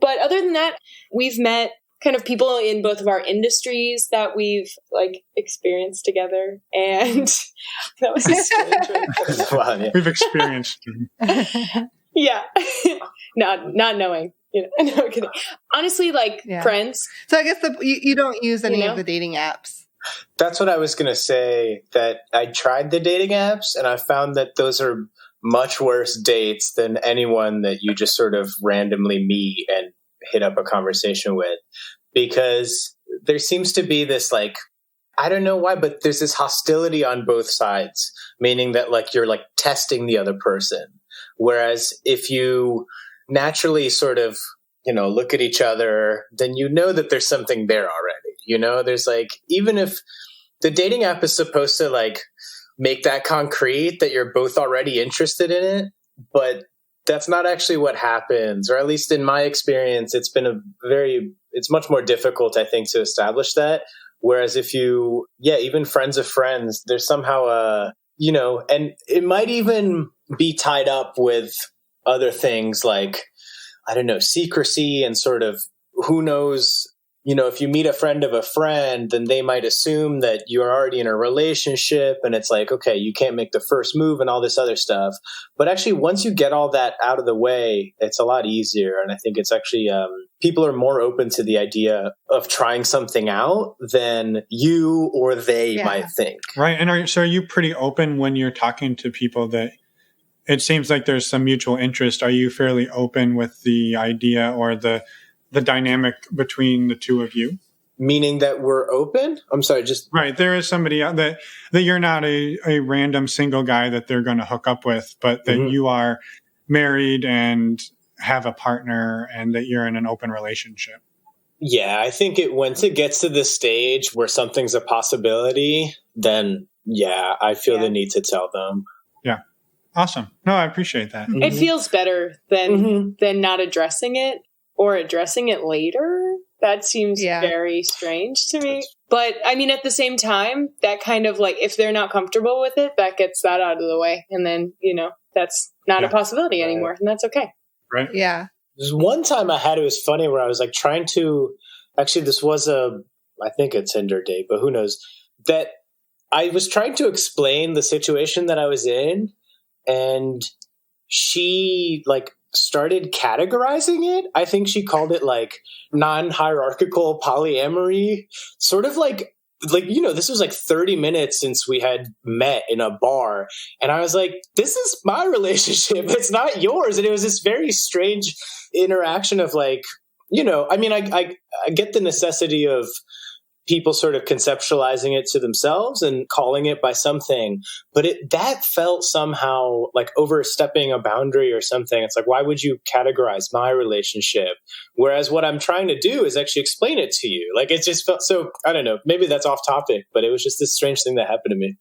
But other than that, we've met kind of people in both of our industries that we've like experienced together. And that was a strange way. Wow, yeah. We've experienced. Yeah. Not knowing. No kidding. Honestly, friends. So I guess you don't use any of the dating apps. That's what I was going to say, that I tried the dating apps and I found that those are much worse dates than anyone that you just sort of randomly meet and hit up a conversation with, because there seems to be this I don't know why, but there's this hostility on both sides, meaning that you're testing the other person. Whereas if you naturally sort of, look at each other, then that there's something there already. There's even if the dating app is supposed to make that concrete that you're both already interested in it, but that's not actually what happens. Or at least in my experience, it's much more difficult, I think, to establish that. Whereas if even friends of friends, there's somehow and it might even be tied up with other things like, I don't know, secrecy and sort of who knows, if you meet a friend of a friend, then they might assume that you're already in a relationship and it's okay, you can't make the first move and all this other stuff. But actually, once you get all that out of the way, it's a lot easier. And I think it's actually, people are more open to the idea of trying something out than you or they might think. Right. And are you pretty open when you're talking to people that it seems like there's some mutual interest? Are you fairly open with the idea or the dynamic between the two of you? Meaning that we're open? I'm sorry, just... Right. There is somebody out that you're not a random single guy that they're going to hook up with, but that you are married and have a partner and that you're in an open relationship. Yeah, I think once it gets to the stage where something's a possibility, then I feel the need to tell them. Yeah. Awesome. No, I appreciate that. It feels better than not addressing it or addressing it later. That seems very strange to me. But I mean, at the same time, that kind of if they're not comfortable with it, that gets that out of the way. And then, that's not a possibility anymore. And that's okay. Right. Yeah. There's one time I had, it was funny, where I was trying to, actually this was I think a Tinder date, but who knows, that I was trying to explain the situation that I was in. And she started categorizing it. I think she called it non-hierarchical polyamory, sort of this was 30 minutes since we had met in a bar. And I was like, this is my relationship. It's not yours. And it was this very strange interaction of I get the necessity of people sort of conceptualizing it to themselves and calling it by something, but that felt somehow like overstepping a boundary or something. It's why would you categorize my relationship? Whereas what I'm trying to do is actually explain it to you. It just felt so, I don't know, maybe that's off topic, but it was just this strange thing that happened to me.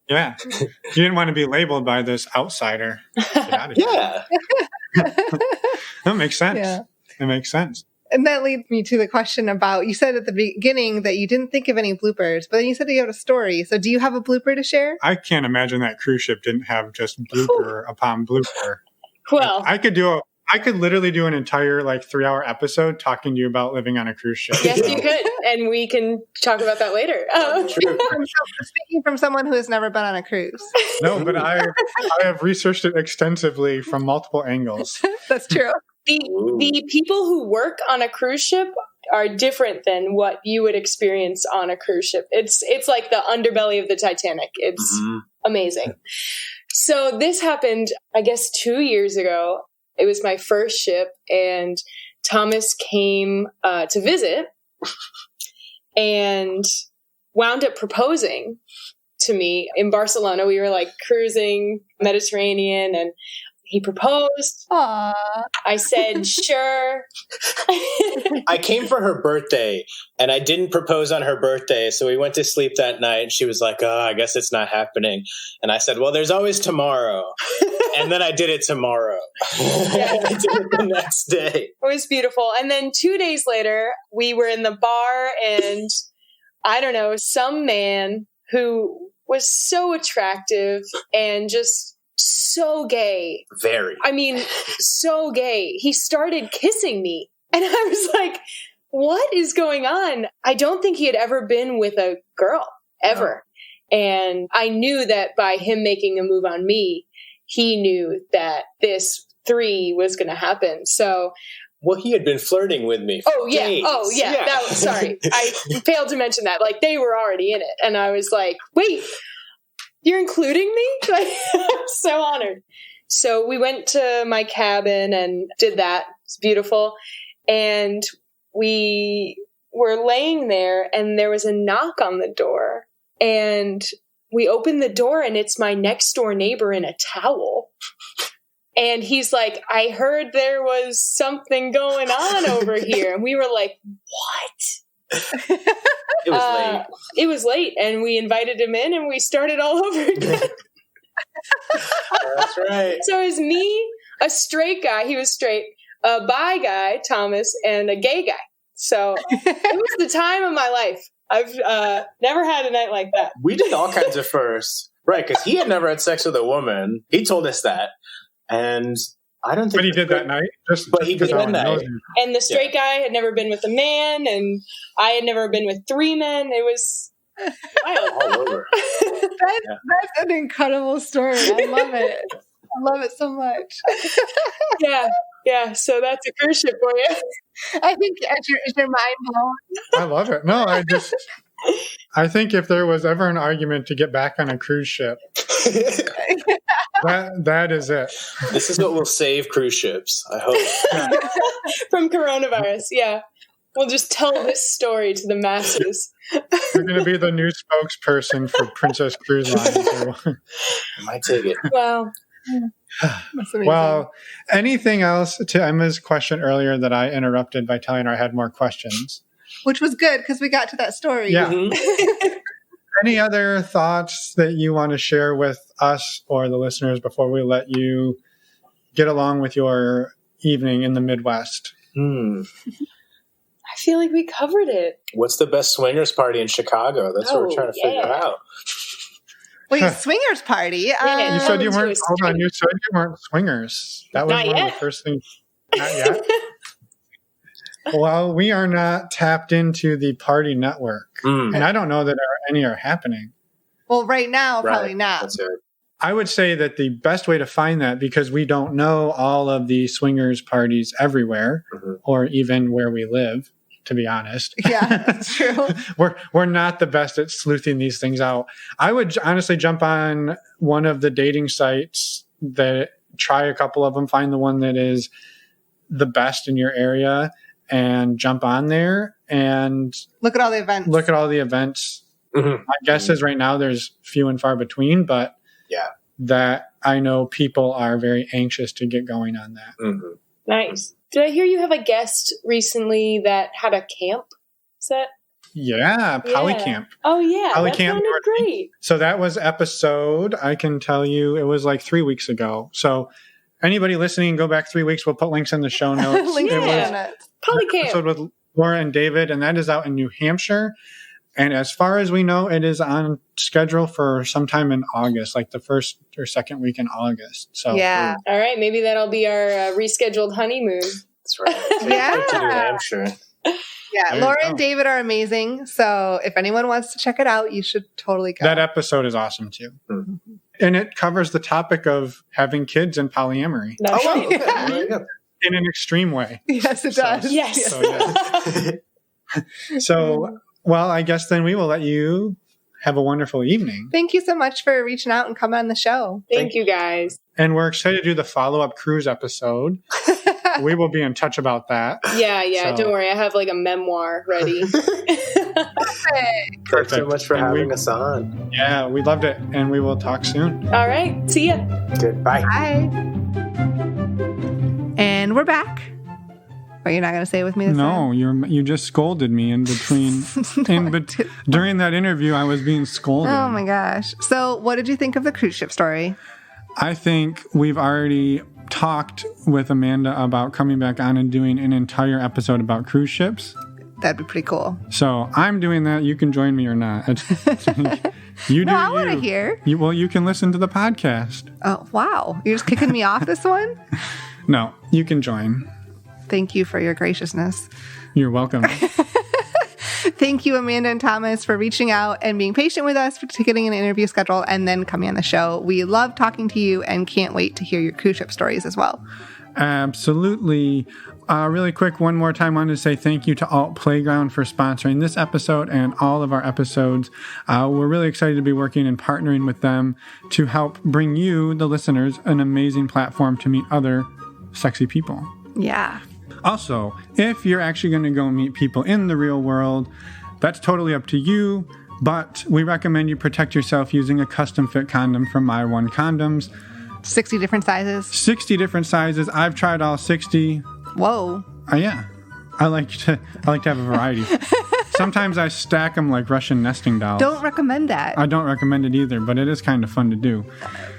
Yeah. You didn't want to be labeled by this outsider. Get out of here. Yeah. That makes sense. Yeah. It makes sense. And that leads me to the question about, you said at the beginning that you didn't think of any bloopers, but then you said you had a story. So do you have a blooper to share? I can't imagine that cruise ship didn't have just blooper upon blooper. Well, I could literally do an entire 3-hour episode talking to you about living on a cruise ship. Yes, you could. And we can talk about that later. Speaking from someone who has never been on a cruise. No, but I have researched it extensively from multiple angles. That's true. The people who work on a cruise ship are different than what you would experience on a cruise ship. It's like the underbelly of the Titanic. It's amazing. So this happened, I guess, 2 years ago. It was my first ship, and Thomas came to visit and wound up proposing to me in Barcelona. We were like cruising Mediterranean, and he proposed. Aww. I said, sure. I came for her birthday, and I didn't propose on her birthday. So we went to sleep that night, and she was like, oh, I guess it's not happening. And I said, well, there's always tomorrow. And then I did it tomorrow. I did it the next day. It was beautiful. And then 2 days later, we were in the bar, and I don't know, some man who was so attractive and just so gay. Very. I mean, so gay. He started kissing me. And I was like, what is going on? I don't think he had ever been with a girl, ever. No. And I knew that by him making a move on me, he knew that this 3 was going to happen. So... Well, he had been flirting with me for days. Oh, yeah. Sorry. I failed to mention that. Like, they were already in it. And I was like, wait, you're including me? Like, I'm so honored. So we went to my cabin and did that. It's beautiful. And we were laying there, and there was a knock on the door. And we opened the door, and it's my next door neighbor in a towel. And he's like, I heard there was something going on over here. And we were like, what? It was late. It was late. And we invited him in, and we started all over again. That's right. So it was me, a straight guy. He was straight. A bi guy, Thomas, and a gay guy. So it was the time of my life. I've never had a night like that. We did all kinds of firsts. Right, because he had never had sex with a woman. He told us that. And I don't think... But he did that night? But he did that night. And the straight guy had never been with a man, and I had never been with 3 men. It was wild. All over. That's an incredible story. I love it. I love it so much. Yeah. So that's a cruise ship for you. I think is your mind blown? I love it. No, I think if there was ever an argument to get back on a cruise ship, that is it. This is what will save cruise ships, I hope. From coronavirus, yeah. We'll just tell this story to the masses. You're going to be the new spokesperson for Princess Cruise Line. I might take it. Wow. Well, anything else to Emma's question earlier that I interrupted by telling her I had more questions? Which was good because we got to that story. Yeah. Mm-hmm. Any other thoughts that you want to share with us or the listeners before we let you get along with your evening in the Midwest? I feel like we covered it. What's the best swingers party in Chicago? That's what we're trying to figure out. Wait, swingers party? You said you weren't. Hold on. You said you weren't swingers. That was one of the first things. Not yet. Well, we are not tapped into the party network, and I don't know that any are happening. Well, right now, probably not. That's it. I would say that the best way to find that, because we don't know all of the swingers parties everywhere, or even where we live, to be honest. Yeah, that's true. We're not the best at sleuthing these things out. I would honestly jump on one of the dating sites, try a couple of them, find the one that is the best in your area, and jump on there and look at all the events. My guess is right now there's few and far between, but that I know people are very anxious to get going on that. Nice. Did I hear you have a guest recently that had a camp set? Yeah, Polycamp. Oh, yeah. Polycamp that sounded great. So that was episode, I can tell you, it was like 3 weeks ago. So anybody listening, go back 3 weeks. We'll put links in the show notes. Polycamp. Episode with Laura and David, and that is out in New Hampshire. And as far as we know, it is on schedule for sometime in August, like the first or second week in August. So yeah. All right. Maybe that'll be our rescheduled honeymoon. That's right. Yeah. To New Hampshire. Yeah. Laura and David are amazing. So if anyone wants to check it out, you should totally go. That episode is awesome too. And it covers the topic of having kids and polyamory. That's right. Okay. in an extreme way. Yes, it does. Yes. So, well, I guess then we will let you have a wonderful evening. Thank you so much for reaching out and coming on the show. Thank you, guys. And we're excited to do the follow-up cruise episode. We will be in touch about that. Yeah. So- Don't worry. I have like a memoir ready. Thanks so much for having us on. Yeah, we loved it. And we will talk soon. All right. See ya. Good. Bye. Bye. And we're back. But you're not going to say it with me this time? No, you just scolded me in between. During that interview, I was being scolded. Oh my gosh. So what did you think of the cruise ship story? I think we've already talked with Amanda about coming back on and doing an entire episode about cruise ships. That'd be pretty cool. So I'm doing that. You can join me or not. You do. No, I want to hear. You can listen to the podcast. Oh, wow. You're just kicking me off this one? No, you can join. Thank you for your graciousness. You're welcome. Thank you, Amanda and Thomas, for reaching out and being patient with us, for getting an interview scheduled, and then coming on the show. We love talking to you and can't wait to hear your cruise ship stories as well. Absolutely. Really quick, one more time, I wanted to say thank you to Alt Playground for sponsoring this episode and all of our episodes. We're really excited to be working and partnering with them to help bring you, the listeners, an amazing platform to meet other sexy people. Yeah. Also, if you're actually going to go meet people in the real world, that's totally up to you, but we recommend you protect yourself using a custom fit condom from My One Condoms. 60 different sizes. 60 different sizes. I've tried all 60. Whoa. Yeah. I like to have a variety. Sometimes I stack them like Russian nesting dolls. Don't recommend that. I don't recommend it either, but it is kind of fun to do.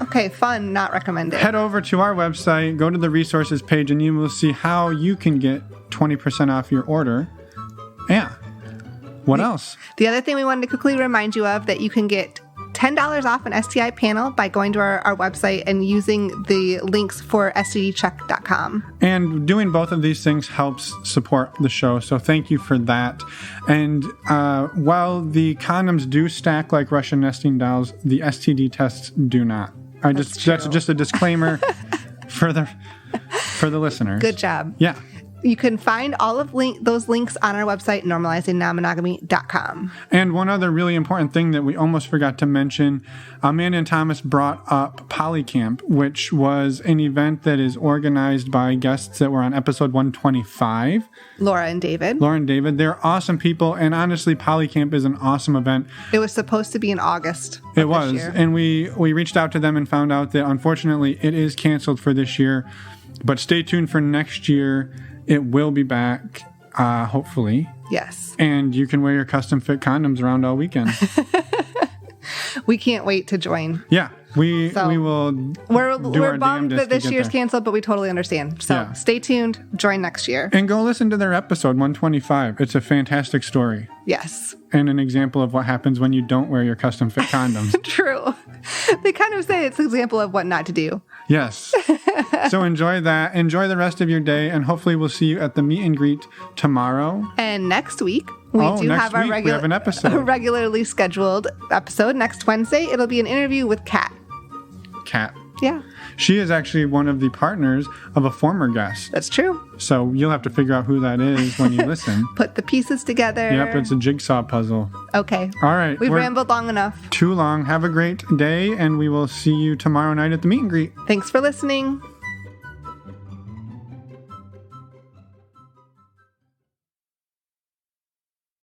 Okay, fun, not recommended. Head over to our website, go to the resources page, and you will see how you can get 20% off your order. Yeah. What else? The other thing we wanted to quickly remind you of, that you can get $10 off an STI panel by going to our website and using the links for stdcheck.com. And doing both of these things helps support the show, so thank you for that. And while the condoms do stack like Russian nesting dolls, the STD tests do not. That's just a disclaimer for the listeners. Good job. Yeah. You can find all of those links on our website, normalizingnonmonogamy.com. And one other really important thing that we almost forgot to mention, Amanda and Thomas brought up Polycamp, which was an event that is organized by guests that were on episode 125. Laura and David. They're awesome people, and honestly, Polycamp is an awesome event. It was supposed to be in August. It was, this year. and we reached out to them and found out that unfortunately it is canceled for this year, but stay tuned for next year. It will be back, hopefully. Yes. And you can wear your custom fit condoms around all weekend. We can't wait to join. Yeah, we will. We're bummed that this year's canceled, but we totally understand. So Stay tuned. Join next year. And go listen to their episode 125. It's a fantastic story. Yes. And an example of what happens when you don't wear your custom fit condoms. True. They kind of say it's an example of what not to do. Yes. So enjoy that. Enjoy the rest of your day. And hopefully we'll see you at the meet and greet tomorrow. And next week, we have our an episode. a regularly scheduled episode. Next Wednesday, it'll be an interview with Kat. Kat. Yeah. She is actually one of the partners of a former guest. That's true. So you'll have to figure out who that is when you listen. Put the pieces together. Yep, it's a jigsaw puzzle. Okay. All right. We've rambled long enough. Too long. Have a great day, and we will see you tomorrow night at the meet and greet. Thanks for listening.